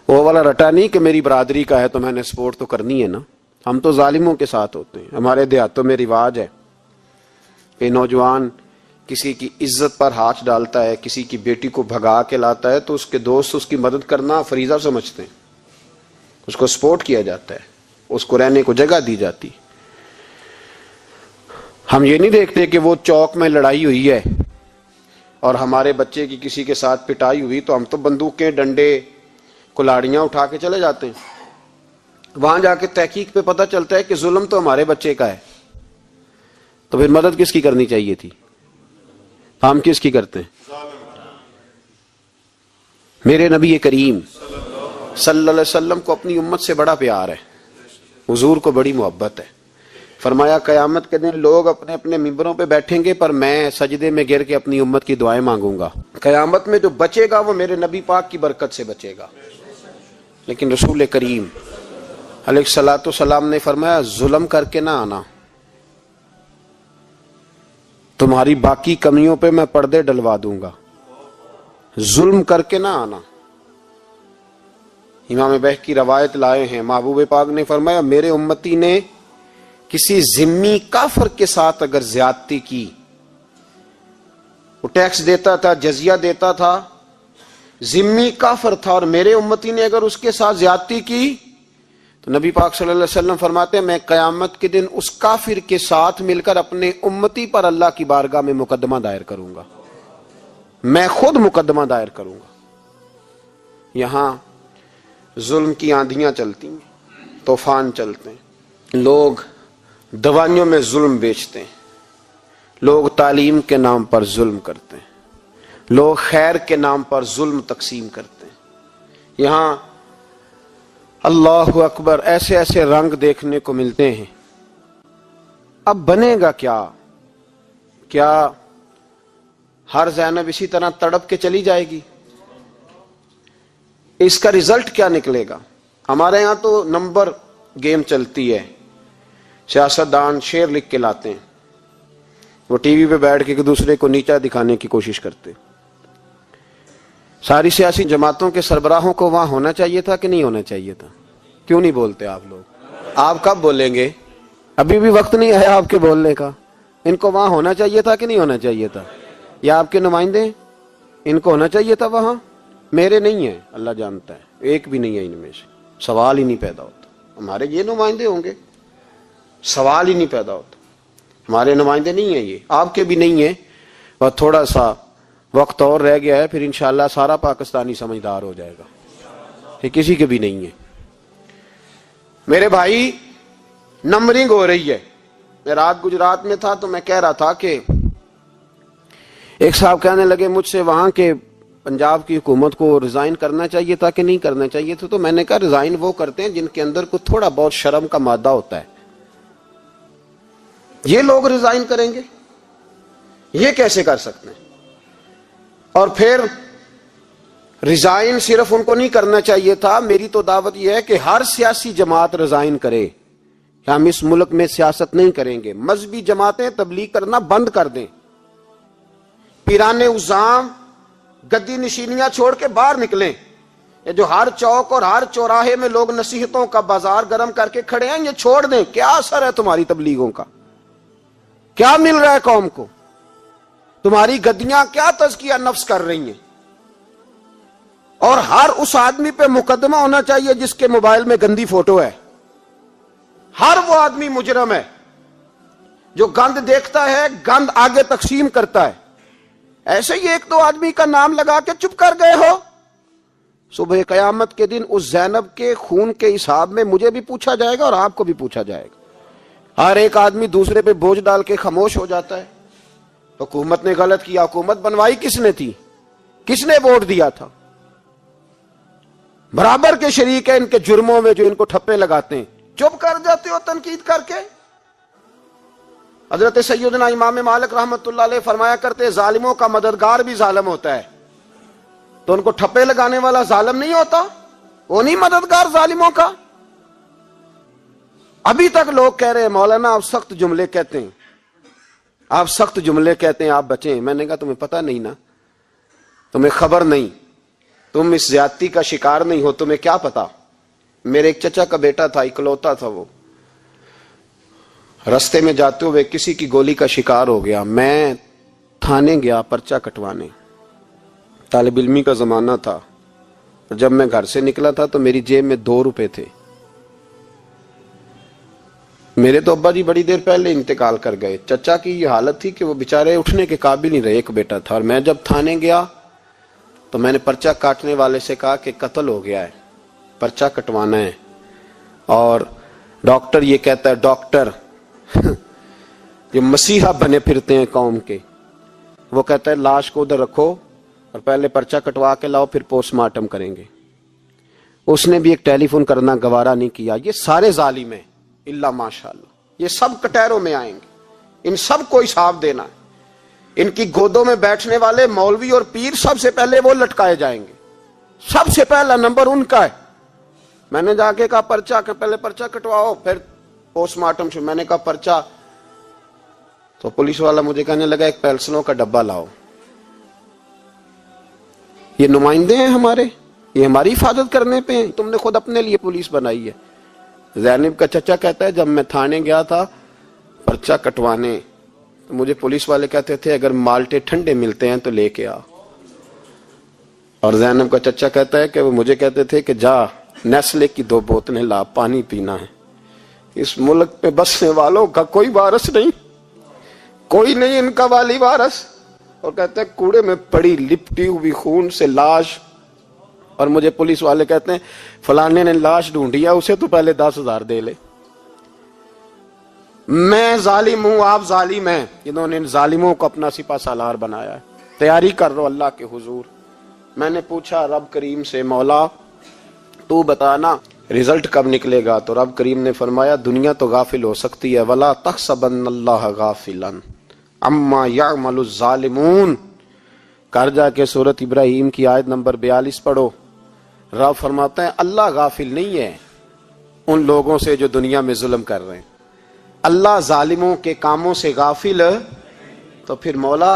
والا رٹا نہیں کہ میری برادری کا ہے تو میں نے سپورٹ تو کرنی ہے نا. ہم تو ظالموں کے ساتھ ہوتے ہیں. ہمارے دیہاتوں میں رواج ہے کہ نوجوان کسی کی عزت پر ہاتھ ڈالتا ہے، کسی کی بیٹی کو بھگا کے لاتا ہے تو اس کے دوست اس کی مدد کرنا فریضہ سمجھتے ہیں، اس کو سپورٹ کیا جاتا ہے، اس کو رہنے کو جگہ دی جاتی. ہم یہ نہیں دیکھتے کہ وہ چوک میں لڑائی ہوئی ہے اور ہمارے بچے کی کسی کے ساتھ پٹائی ہوئی تو ہم تو بندوقیں، ڈنڈے، کلاڑیاں اٹھا کے چلے جاتے ہیں. وہاں جا کے تحقیق پہ پتہ چلتا ہے کہ ظلم تو ہمارے بچے کا ہے. تو پھر مدد کس کی کرنی چاہیے تھی؟ ہم کس کی کرتے ہیں؟ میرے نبی کریم صلی اللہ علیہ وسلم کو اپنی امت سے بڑا پیار ہے، حضور کو بڑی محبت ہے. فرمایا قیامت کے دن لوگ اپنے اپنے ممبروں پہ بیٹھیں گے پر میں سجدے میں گر کے اپنی امت کی دعائیں مانگوں گا. قیامت میں جو بچے گا وہ میرے نبی پاک کی برکت سے بچے گا. لیکن رسول کریم علیہ الصلوۃ والسلام نے فرمایا ظلم کر کے نہ آنا، تمہاری باقی کمیوں پہ میں پردے ڈلوا دوں گا. ظلم کر کے نہ آنا. امام بہقی روایت لائے ہیں، محبوب پاک نے فرمایا میرے امتی نے کسی ذمی کافر کے ساتھ اگر زیادتی کی، وہ ٹیکس دیتا تھا، جزیہ دیتا تھا، ذمی کافر تھا، اور میرے امتی نے اگر اس کے ساتھ زیادتی کی تو نبی پاک صلی اللہ علیہ وسلم فرماتے ہیں میں قیامت کے دن اس کافر کے ساتھ مل کر اپنے امتی پر اللہ کی بارگاہ میں مقدمہ دائر کروں گا. میں خود مقدمہ دائر کروں گا. یہاں ظلم کی آندھیاں چلتی ہیں، طوفان چلتے ہیں، لوگ دوائیوں میں ظلم بیچتے ہیں، لوگ تعلیم کے نام پر ظلم کرتے ہیں، لوگ خیر کے نام پر ظلم تقسیم کرتے ہیں. یہاں اللہ اکبر ایسے ایسے رنگ دیکھنے کو ملتے ہیں. اب بنے گا کیا؟ کیا ہر زینب اسی طرح تڑپ کے چلی جائے گی؟ اس کا رزلٹ کیا نکلے گا؟ ہمارے ہاں تو نمبر گیم چلتی ہے. سیاستدان شعر لکھ کے لاتے ہیں، وہ ٹی وی پہ بیٹھ کے ایک دوسرے کو نیچا دکھانے کی کوشش کرتے. ساری سیاسی جماعتوں کے سربراہوں کو وہاں ہونا چاہیے تھا کہ نہیں ہونا چاہیے تھا؟ کیوں نہیں بولتے آپ لوگ؟ آپ کب بولیں گے؟ ابھی بھی وقت نہیں ہے آپ کے بولنے کا. ان کو وہاں ہونا چاہیے تھا کہ نہیں ہونا چاہیے تھا؟ یا آپ کے نمائندے ان کو ہونا چاہیے تھا وہاں؟ میرے نہیں ہیں، اللہ جانتا ہے، ایک بھی نہیں ہے ان میں سے. سوال ہی نہیں پیدا ہوتا. ہمارے یہ نمائندے ہوں گے؟ سوال ہی نہیں پیدا ہوتا. ہمارے نمائندے نہیں ہیں یہ، آپ کے بھی نہیں ہیں. اور تھوڑا سا وقت اور رہ گیا ہے، پھر انشاءاللہ سارا پاکستانی سمجھدار ہو جائے گا. یہ کسی کے بھی نہیں ہے. میرے بھائی، نمبرنگ ہو رہی ہے. میں رات گجرات میں تھا تو میں کہہ رہا تھا کہ ایک صاحب کہنے لگے مجھ سے وہاں کے پنجاب کی حکومت کو ریزائن کرنا چاہیے تھا کہ نہیں کرنا چاہیے تھا. تو میں نے کہا ریزائن وہ کرتے ہیں جن کے اندر کوئی تھوڑا بہت شرم کا مادہ ہوتا ہے. یہ لوگ ریزائن کریں گے؟ یہ کیسے کر سکتے ہیں؟ اور پھر ریزائن صرف ان کو نہیں کرنا چاہیے تھا. میری تو دعوت یہ ہے کہ ہر سیاسی جماعت ریزائن کرے. ہم اس ملک میں سیاست نہیں کریں گے. مذہبی جماعتیں تبلیغ کرنا بند کر دیں. پیرانے عظام گدی نشینیاں چھوڑ کے باہر نکلیں. یہ جو ہر چوک اور ہر چوراہے میں لوگ نصیحتوں کا بازار گرم کر کے کھڑے ہیں، یہ چھوڑ دیں. کیا اثر ہے تمہاری تبلیغوں کا؟ کیا مل رہا ہے قوم کو؟ تمہاری گدیاں کیا تزکیہ نفس کر رہی ہیں؟ اور ہر اس آدمی پہ مقدمہ ہونا چاہیے جس کے موبائل میں گندی فوٹو ہے. ہر وہ آدمی مجرم ہے جو گند دیکھتا ہے، گند آگے تقسیم کرتا ہے. ایسے ہی ایک دو آدمی کا نام لگا کے چپ کر گئے ہو. صبح قیامت کے دن اس زینب کے خون کے حساب میں مجھے بھی پوچھا جائے گا اور آپ کو بھی پوچھا جائے گا. ہر ایک آدمی دوسرے پہ بوجھ ڈال کے خاموش ہو جاتا ہے. حکومت نے غلط کیا. حکومت بنوائی کس نے تھی؟ کس نے ووٹ دیا تھا؟ برابر کے شریک ہیں ان کے جرموں میں جو ان کو ٹھپے لگاتے ہیں. چپ کر جاتے ہو تنقید کر کے. حضرت سیدنا امام مالک رحمت اللہ علیہ فرمایا کرتے ظالموں کا مددگار بھی ظالم ہوتا ہے. تو ان کو ٹھپے لگانے والا ظالم نہیں ہوتا؟ وہ نہیں مددگار ظالموں کا؟ ابھی تک لوگ کہہ رہے ہیں مولانا آپ سخت جملے کہتے ہیں، آپ سخت جملے کہتے ہیں، آپ بچیں. میں نے کہا تمہیں پتہ نہیں نا، تمہیں خبر نہیں، تم اس زیادتی کا شکار نہیں ہو، تمہیں کیا پتا. میرے ایک چچا کا بیٹا تھا، اکلوتا تھا. وہ رستے میں جاتے ہوئے کسی کی گولی کا شکار ہو گیا. میں تھانے گیا پرچہ کٹوانے. طالب علمی کا زمانہ تھا. جب میں گھر سے نکلا تھا تو میری جیب میں 2 روپے تھے. میرے تو ابا جی بڑی دیر پہلے انتقال کر گئے. چچا کی یہ حالت تھی کہ وہ بیچارے اٹھنے کے قابل نہیں رہے. ایک بیٹا تھا. اور میں جب تھانے گیا تو میں نے پرچہ کاٹنے والے سے کہا کہ قتل ہو گیا ہے، پرچہ کٹوانا ہے. اور ڈاکٹر یہ کہتا ہے، ڈاکٹر جو مسیحا بنے پھرتے ہیں قوم کے، وہ کہتا ہے لاش کو ادھر رکھو اور پہلے پرچہ کٹوا کے لاؤ، پھر پوسٹ مارٹم کریں گے. اس نے بھی ایک ٹیلی فون کرنا گوارا نہیں کیا. یہ سارے ظالم ہیں اللہ ماشاءاللہ. یہ سب کٹہروں میں آئیں گے. ان سب کو حساب دینا ہے. ان کی گودوں میں بیٹھنے والے مولوی اور پیر سب سے پہلے وہ لٹکائے جائیں گے. سب سے پہلا نمبر ان کا ہے. میں نے جا کے کہا پرچہ پہلے پرچہ کٹواؤ پھر پوسٹ مارٹم شروع. میں نے کہا پرچہ، تو پولیس والا مجھے کہنے لگا ایک پیلسنوں کا ڈبہ لاؤ. یہ نمائندے ہیں ہمارے، یہ ہماری حفاظت کرنے پہ ہیں. تم نے خود اپنے لیے پولیس بنائی ہے. زینب کا چچا کہتا ہے جب میں تھانے گیا تھا پرچہ کٹوانے تو مجھے پولیس والے کہتے تھے اگر مالٹے ٹھنڈے ملتے ہیں تو لے کے آ. اور زینب کا چچا کہتا ہے کہ وہ مجھے کہتے تھے کہ جا نیسلے کی 2 بوتلیں لا، پانی پینا ہے. اس ملک پہ بسنے والوں کا کوئی وارث نہیں، کوئی نہیں ان کا والی وارث. اور کہتے ہیں کوڑے میں پڑی لپٹی ہوئی خون سے لاش. اور مجھے پولیس والے کہتے ہیں فلانے نے لاش ڈھونڈی ہے، اسے تو پہلے 10,000 دے لے. میں ظالم ہوں، آپ ظالم ہیں. انہوں نے ان ظالموں کو اپنا سپہ سالار بنایا ہے. تیاری کر رہو اللہ کے حضور. میں نے پوچھا رب کریم سے مولا تو بتانا رزلٹ کب نکلے گا؟ تو رب کریم نے فرمایا دنیا تو غافل ہو سکتی ہے، وَلَا تَحْسَبَنَّ اللَّهَ غَافِلًا عَمَّا يَعْمَلُ الظَّالِمُونَ. کر جا کے سورۃ ابراہیم کی آیت نمبر 42 پڑھو. رب فرماتا ہے اللہ غافل نہیں ہے ان لوگوں سے جو دنیا میں ظلم کر رہے ہیں. اللہ ظالموں کے کاموں سے غافل. تو پھر مولا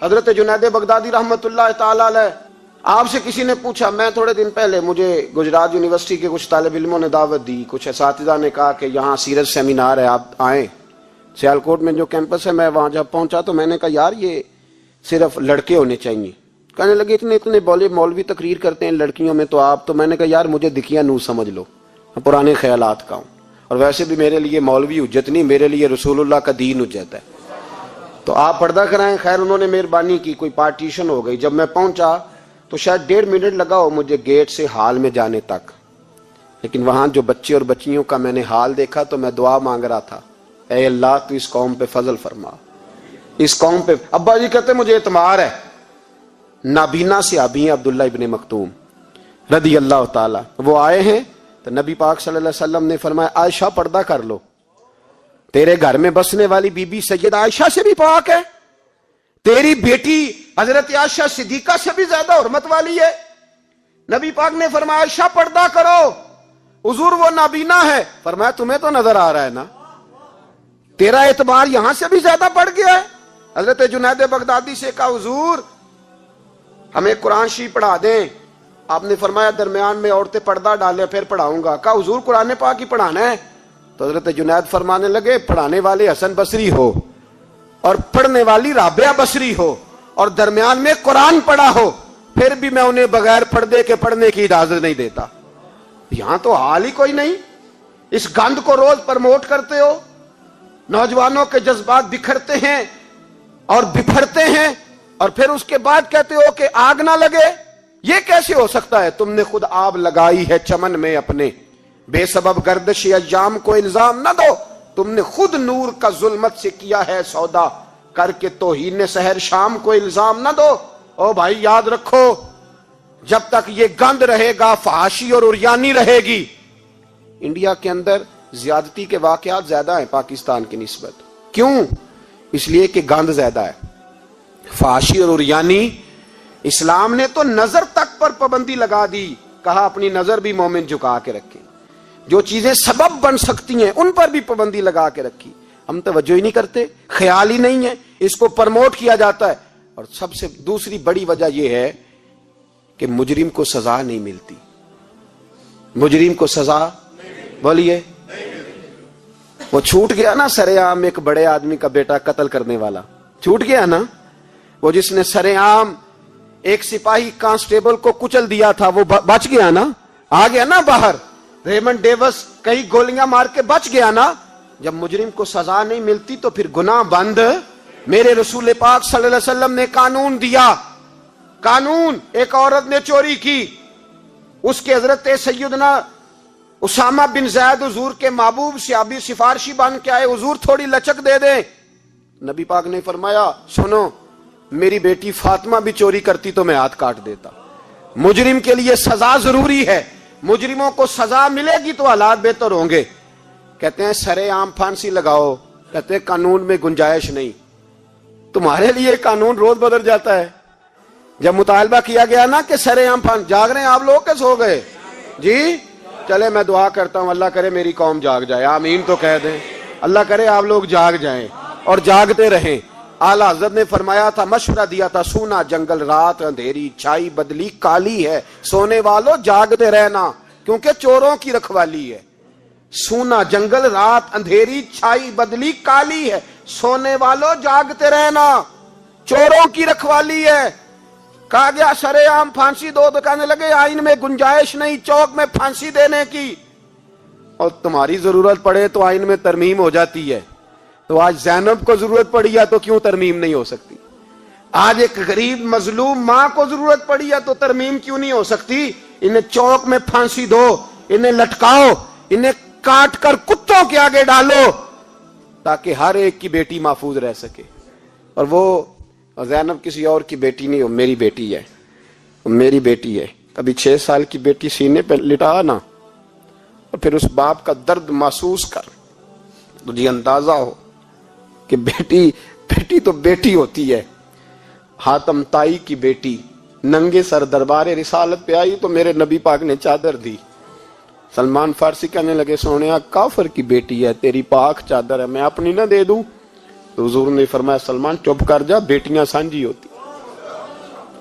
حضرت جنید بغدادی رحمت اللہ تعالی علیہ، آپ سے کسی نے پوچھا، میں تھوڑے دن پہلے مجھے گجرات یونیورسٹی کے کچھ طالب علموں نے دعوت دی، کچھ اساتذہ نے کہا کہ یہاں سیرت سیمینار ہے، آپ آئیں۔ سیالکوٹ میں جو کیمپس ہے، میں وہاں جب پہنچا تو میں نے کہا یار یہ صرف لڑکے ہونے چاہیے۔ کہنے لگے اتنے بولے مولوی تقریر کرتے ہیں لڑکیوں میں، تو آپ، تو میں نے کہا یار مجھے دکھیا نور سمجھ لو، میں پرانے خیالات کا ہوں، اور ویسے بھی میرے لیے مولوی حجت نہیں، میرے لیے رسول اللہ کا دین حجت ہے، تو آپ پردہ کرائیں۔ خیر انہوں نے مہربانی کی، کوئی پارٹیشن ہو گئی۔ جب میں پہنچا تو شاید 1.5 منٹ لگا ہو مجھے گیٹ سے ہال میں جانے تک، لیکن وہاں جو بچے اور بچیوں کا میں نے حال دیکھا تو میں دعا مانگ رہا تھا، اے اللہ تو اس قوم پہ فضل فرما، اس قوم پہ۔ ابا جی کہتے مجھے اعتمار ہے، نابینا سے ابھی ہیں عبداللہ ابن مکتوم رضی اللہ تعالی، وہ آئے ہیں تو نبی پاک صلی اللہ علیہ وسلم نے فرمایا عائشہ پردہ کر لو، تیرے گھر میں بسنے والی بی بی سید عائشہ سے بھی پاک ہے، تیری بیٹی حضرت عائشہ صدیقہ سے بھی زیادہ حرمت والی ہے۔ نبی پاک نے فرمایا عائشہ پردہ کرو، حضور وہ نابینا ہے۔ فرمایا تمہیں تو نظر آ رہا ہے نا، تیرا اعتبار یہاں سے بھی زیادہ بڑھ گیا ہے۔ حضرت جنید بغدادی سے کہا حضور ہمیں قرآن شریف پڑھا دیں، آپ نے فرمایا درمیان میں عورتیں پردہ ڈالیں پھر پڑھاؤں گا۔ کہا حضور قرآن پاک ہی پڑھانا ہے؟ تو حضرت جنید فرمانے لگے پڑھانے والے حسن بصری ہو اور پڑھنے والی رابعہ بصری ہو اور درمیان میں قرآن پڑھا ہو، پھر بھی میں انہیں بغیر پردے کے پڑھنے کی اجازت نہیں دیتا۔ یہاں تو حال ہی کوئی نہیں، اس گند کو روز پرموٹ کرتے ہو، نوجوانوں کے جذبات بکھرتے ہیں اور بپھرتے ہیں، اور پھر اس کے بعد کہتے ہو کہ آگ نہ لگے۔ یہ کیسے ہو سکتا ہے؟ تم نے خود آگ لگائی ہے چمن میں اپنے، بے سبب گردش ایام کو الزام نہ دو، تم نے خود نور کا ظلمت سے کیا ہے سودا، کر کے توہین سحر شام کو الزام نہ دو۔ او بھائی یاد رکھو، جب تک یہ گند رہے گا فحاشی اور عریانی رہے گی۔ انڈیا کے اندر زیادتی کے واقعات زیادہ ہیں پاکستان کی نسبت، کیوں؟ اس لیے کہ گند زیادہ ہے، فحاشی اور عریانی۔ اسلام نے تو نظر تک پر پابندی لگا دی، کہا اپنی نظر بھی مومن جھکا کے رکھے، جو چیزیں سبب بن سکتی ہیں ان پر بھی پابندی لگا کے رکھی۔ ہم توجہ ہی نہیں کرتے، خیال ہی نہیں ہے، اس کو پرموٹ کیا جاتا ہے۔ اور سب سے دوسری بڑی وجہ یہ ہے کہ مجرم کو سزا نہیں ملتی، مجرم کو سزا بولیے، وہ چھوٹ گیا نا سرے عام، ایک بڑے آدمی کا بیٹا قتل کرنے والا چھوٹ گیا نا، وہ جس نے سرے عام ایک سپاہی کانسٹیبل کو کچل دیا تھا، وہ بچ گیا نا، آ گیا نا باہر۔ ریمنڈ ڈیوس کئی گولیاں مار کے بچ گیا نا۔ جب مجرم کو سزا نہیں ملتی تو پھر گناہ بند۔ میرے رسول پاک صلی اللہ علیہ وسلم نے قانون دیا، قانون، ایک عورت نے چوری کی، اس کے حضرت سیدنا اسامہ بن زید حضور کے محبوب صحابی سفارشی بن کے آئے، حضور تھوڑی لچک دے دیں۔ نبی پاک نے فرمایا سنو، میری بیٹی فاطمہ بھی چوری کرتی تو میں ہاتھ کاٹ دیتا۔ مجرم کے لیے سزا ضروری ہے، مجرموں کو سزا ملے گی تو حالات بہتر ہوں گے۔ کہتے ہیں سرے عام پھانسی لگاؤ، کہتے ہیں قانون میں گنجائش نہیں۔ تمہارے لیے قانون روز بدل جاتا ہے۔ جب مطالبہ کیا گیا نا کہ سرے عام پھانسی، جاگ رہے ہیں آپ لوگ کہ سو گئے؟ جی چلے میں دعا کرتا ہوں اللہ کرے میری قوم جاگ جائے، آمین تو کہہ دیں، اللہ کرے آپ لوگ جاگ جائیں اور جاگتے رہیں۔ اعلیٰ حضرت نے فرمایا تھا، مشورہ دیا تھا، سونا جنگل رات اندھیری چھائی بدلی کالی ہے، سونے والوں جاگتے رہنا کیونکہ چوروں کی رکھوالی ہے۔ سونا جنگل رات اندھیری چھائی بدلی کالی ہے، سونے والوں جاگتے رہنا، چوروں کی رکھوالی ہے۔ کہا گیا سرے عام پھانسی دو، تو کہنے لگے آئین میں گنجائش نہیں چوک میں پھانسی دینے کی، اور تمہاری ضرورت پڑے تو آئین میں ترمیم ہو جاتی ہے۔ تو آج زینب کو ضرورت پڑی ہے تو کیوں ترمیم نہیں ہو سکتی؟ آج ایک غریب مظلوم ماں کو ضرورت پڑی ہے تو ترمیم کیوں نہیں ہو سکتی؟ انہیں چوک میں پھانسی دو، انہیں لٹکاؤ، انہیں کاٹ کر کتوں کے آگے ڈالو تاکہ ہر ایک کی بیٹی محفوظ رہ سکے۔ اور وہ زینب کسی اور کی بیٹی نہیں، وہ میری بیٹی ہے، وہ میری بیٹی ہے۔ کبھی 6 سال کی بیٹی سینے پہ لٹا نا اور پھر اس باپ کا درد محسوس کر، تجھے اندازہ ہو کہ بیٹی تو بیٹی ہوتی ہے۔ حاتم تائی کی بیٹی ننگے سر دربار رسالت پہ آئی تو میرے نبی پاک نے چادر دی۔ سلمان فارسی کہنے لگے سونیا کافر کی بیٹی ہے، تیری پاک چادر ہے، میں اپنی نہ دے دوں؟ تو حضور نے فرمایا سلمان چپ کر جا، بیٹیاں سانجھی ہوتی۔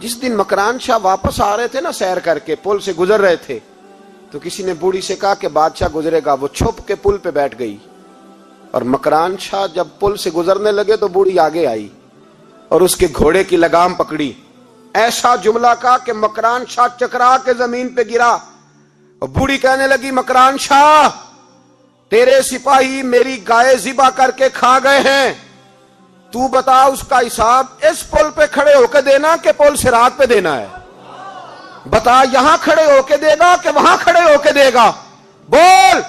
جس دن مکران شاہ واپس آ رہے تھے نا سیر کر کے، پل سے گزر رہے تھے، تو کسی نے بوڑھی سے کہا کہ بادشاہ گزرے گا، وہ چھپ کے پل پہ بیٹھ گئی، اور مکران شاہ جب پل سے گزرنے لگے تو بوڑھی آگے آئی اور اس کے گھوڑے کی لگام پکڑی، ایسا جملہ کہا کہ مکران شاہ چکرا کے زمین پہ گرا، اور بوڑھی کہنے لگی مکران شاہ تیرے سپاہی میری گائے ذبح کر کے کھا گئے ہیں، تو بتا اس کا حساب اس پل پہ کھڑے ہو کے دینا کہ پل صراط پہ دینا ہے؟ بتا یہاں کھڑے ہو کے دے گا کہ وہاں کھڑے ہو کے دے گا؟ بول۔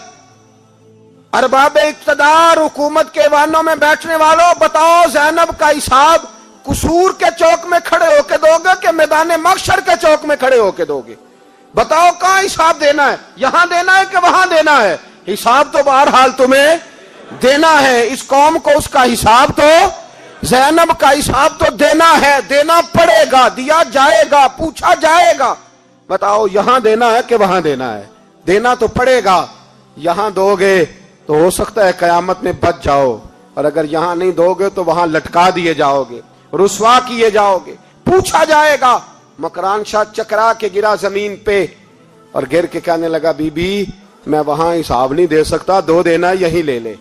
ارباب اقتدار، حکومت کے ایوانوں میں بیٹھنے والوں، بتاؤ زینب کا حساب قصور کے چوک میں کھڑے ہو کے دو گے کہ میدان محشر کے چوک میں کھڑے ہو کے دو گے؟ بتاؤ کہاں حساب دینا ہے، یہاں دینا ہے کہ وہاں دینا ہے؟ حساب تو بہرحال تمہیں دینا ہے، اس قوم کو اس کا حساب تو، زینب کا حساب تو دینا ہے، دینا پڑے گا، دیا جائے گا، پوچھا جائے گا۔ بتاؤ یہاں دینا ہے کہ وہاں دینا ہے؟ دینا تو پڑے گا، یہاں دو گے تو ہو سکتا ہے قیامت میں بچ جاؤ، اور اگر یہاں نہیں دو گے تو وہاں لٹکا دیے جاؤ گے، رسوا کیے جاؤ گے، پوچھا جائے گا۔ مکران شاہ چکرا کے گرا زمین پہ اور گر کے کہنے لگا بی بی میں وہاں حساب نہیں دے سکتا، دو دینا یہیں لے لے،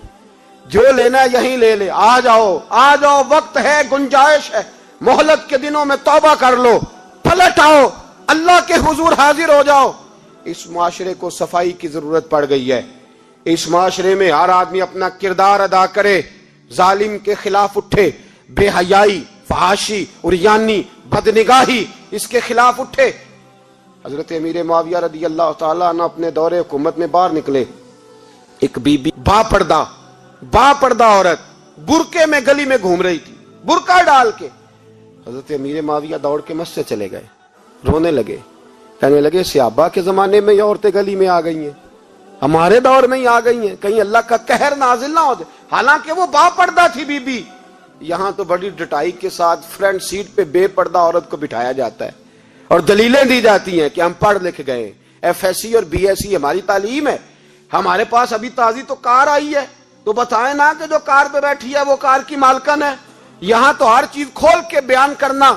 جو لینا یہیں لے لے، آ جاؤ آ جاؤ، وقت ہے، گنجائش ہے، مہلت کے دنوں میں توبہ کر لو، پلٹ آؤ، اللہ کے حضور حاضر ہو جاؤ۔ اس معاشرے کو صفائی کی ضرورت پڑ گئی ہے، اس معاشرے میں ہر آدمی اپنا کردار ادا کرے، ظالم کے خلاف اٹھے، بے حیائی، فحاشی، عریانی، بدنگاہی، اس کے خلاف اٹھے۔ حضرت امیر معاویہ رضی اللہ تعالیٰ عنہ اپنے دور حکومت میں باہر نکلے، ایک بی بی با پردہ عورت برقعے میں گلی میں گھوم رہی تھی، برقع ڈال کے۔ حضرت امیر معاویہ دوڑ کے مسجد چلے گئے، رونے لگے، کہنے لگے صحابہ کے زمانے میں یہ عورتیں گلی میں آ گئی ہیں، ہمارے دور میں ہی آ گئی ہیں، کہیں اللہ کا قہر نازل نہ ہو جائے۔ حالانکہ وہ با پردہ تھی بی بی، یہاں تو بڑی ڈٹائی کے ساتھ فرنٹ سیٹ پہ بے پردہ عورت کو بٹھایا جاتا ہے اور دلیلیں دی جاتی ہیں کہ ہم پڑھ لکھ گئے، ایف ایس سی اور بی ایس سی ہماری تعلیم ہے، ہمارے پاس ابھی تازی تو کار آئی ہے، تو بتائیں نا کہ جو کار پہ بیٹھی ہے وہ کار کی مالکن ہے۔ یہاں تو ہر چیز کھول کے بیان کرنا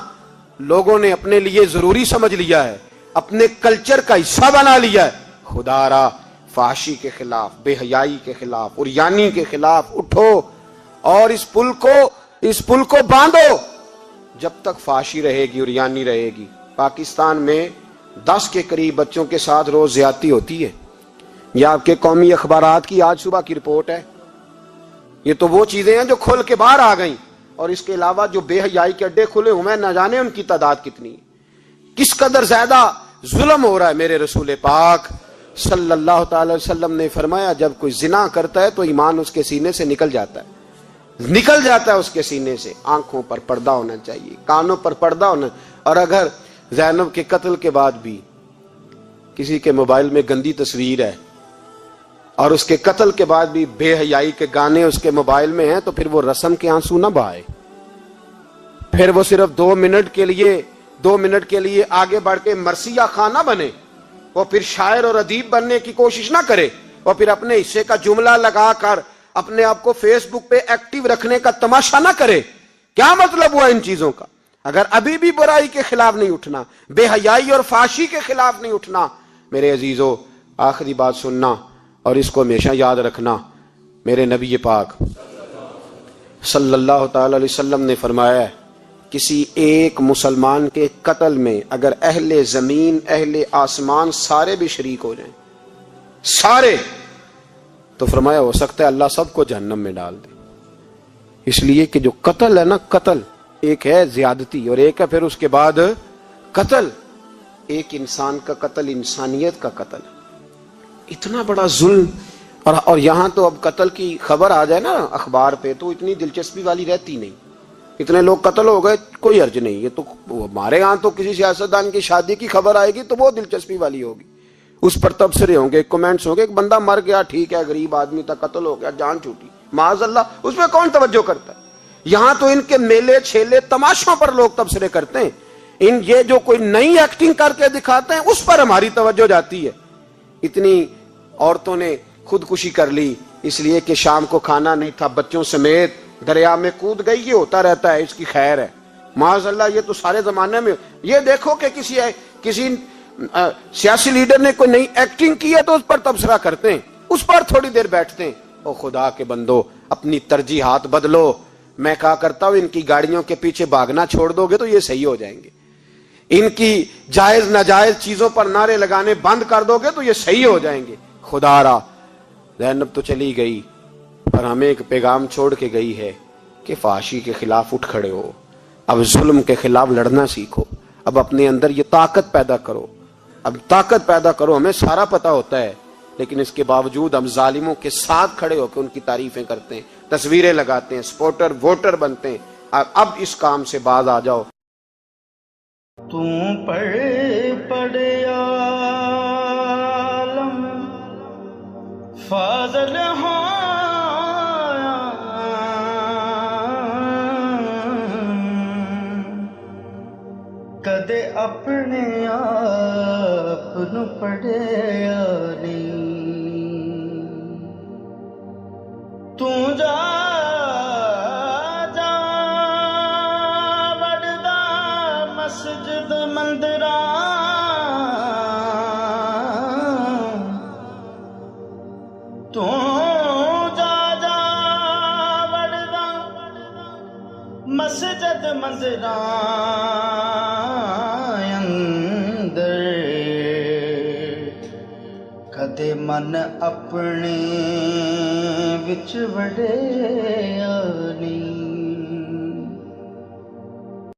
لوگوں نے اپنے لیے ضروری سمجھ لیا ہے، اپنے کلچر کا حصہ بنا لیا ہے۔ خدا را فحاشی کے خلاف، بے حیائی کے خلاف، عریانی کے خلاف اٹھو اور اس پل کو باندھو۔ جب تک فحاشی رہے گی، عریانی رہے گی۔ پاکستان میں 10 کے قریب بچوں کے ساتھ روز زیادتی ہوتی ہے، یہ آپ کے قومی اخبارات کی آج صبح کی رپورٹ ہے۔ یہ تو وہ چیزیں ہیں جو کھول کے باہر آ گئیں، اور اس کے علاوہ جو بے حیائی کے اڈے کھلے ہوئے نہ جانے ان کی تعداد کتنی ہے، کس قدر زیادہ ظلم ہو رہا ہے۔ میرے رسول پاک صلی اللہ تعالی وسلم نے فرمایا جب کوئی زنا کرتا ہے تو ایمان اس کے سینے سے نکل جاتا ہے اس کے سینے سے۔ آنکھوں پر پردہ ہونا چاہیے، کانوں پر پردہ ہونا، اور اگر زینب کے قتل کے بعد بھی کسی کے موبائل میں گندی تصویر ہے اور اس کے قتل کے بعد بھی بے حیائی کے گانے اس کے موبائل میں ہیں، تو پھر وہ رسم کے آنسو نہ بہائے، پھر وہ صرف 2 منٹ کے لیے آگے بڑھ کے مرثیہ خان نہ بنے، وہ پھر شاعر اور ادیب بننے کی کوشش نہ کرے، وہ پھر اپنے حصے کا جملہ لگا کر اپنے آپ کو فیس بک پہ ایکٹیو رکھنے کا تماشا نہ کرے۔ کیا مطلب ہوا ان چیزوں کا؟ اگر ابھی بھی برائی کے خلاف نہیں اٹھنا، بے حیائی اور فحاشی کے خلاف نہیں اٹھنا، میرے عزیزو آخری بات سننا اور اس کو ہمیشہ یاد رکھنا۔ میرے نبی پاک صلی اللہ تعالی علیہ وسلم نے فرمایا ہے کسی ایک مسلمان کے قتل میں اگر اہل زمین، اہل آسمان سارے بھی شریک ہو جائیں، سارے، تو فرمایا ہو سکتا ہے اللہ سب کو جہنم میں ڈال دے۔ اس لیے کہ جو قتل ہے نا، قتل ایک ہے زیادتی اور ایک ہے پھر اس کے بعد قتل۔ ایک انسان کا قتل انسانیت کا قتل، اتنا بڑا ظلم۔ اور یہاں تو اب قتل کی خبر آ جائے نا اخبار پہ تو اتنی دلچسپی والی رہتی نہیں، اتنے لوگ قتل ہو گئے کوئی حرج نہیں۔ یہ تو ہمارے ہاں تو کسی سیاستدان کی شادی کی خبر آئے گی تو وہ دلچسپی والی ہوگی، اس پر تبصرے ہوں گے، کمنٹس ہوں گے، ایک بندہ مر گیا ٹھیک ہے، غریب آدمی تھا، قتل ہو گیا، جان چھوٹی، معاذ اللہ، اس میں کون توجہ کرتا ہے؟ یہاں تو ان کے میلے چھیلے تماشوں پر لوگ تبصرے کرتے ہیں، یہ جو کوئی نئی ایکٹنگ کر کے دکھاتے ہیں اس پر ہماری توجہ جاتی ہے۔ اتنی عورتوں نے خودکشی کر لی اس لیے کہ شام کو کھانا نہیں تھا، بچوں سمیت دریا میں کود گئی، یہ ہوتا رہتا ہے، اس کی خیر ہے، معاذ اللہ یہ تو سارے زمانے میں. یہ دیکھو کہ کسی سیاسی لیڈر نے کوئی نئی ایکٹنگ کی ہے تو اس پر تبصرہ کرتے ہیں, اس پر تھوڑی دیر بیٹھتے ہیں. او خدا کے بندو, اپنی ترجیحات بدلو. میں کہا کرتا ہوں ان کی گاڑیوں کے پیچھے بھاگنا چھوڑ دو گے تو یہ صحیح ہو جائیں گے. ان کی جائز ناجائز چیزوں پر نعرے لگانے بند کر دو گے تو یہ صحیح ہو جائیں گے. خدا را زینب تو چلی گئی پر ہمیں ایک پیغام چھوڑ کے گئی ہے کہ فحاشی کے خلاف اٹھ کھڑے ہو. اب ظلم کے خلاف لڑنا سیکھو. اب اپنے اندر یہ طاقت پیدا کرو. اب طاقت پیدا کرو. ہمیں سارا پتہ ہوتا ہے لیکن اس کے باوجود ہم ظالموں کے ساتھ کھڑے ہو کے ان کی تعریفیں کرتے ہیں, تصویریں لگاتے ہیں, سپورٹر ووٹر بنتے ہیں. اب اس کام سے باز آ جاؤ. تم پڑھ عالم فاضل ہو کدے اپنے آپ نو پڑھیا نہیں. تو جا وڑدا مسجد مندراں, تو جا وڑدا مسجد مندراں کدے من اپنے وچ وڑیا نہیں.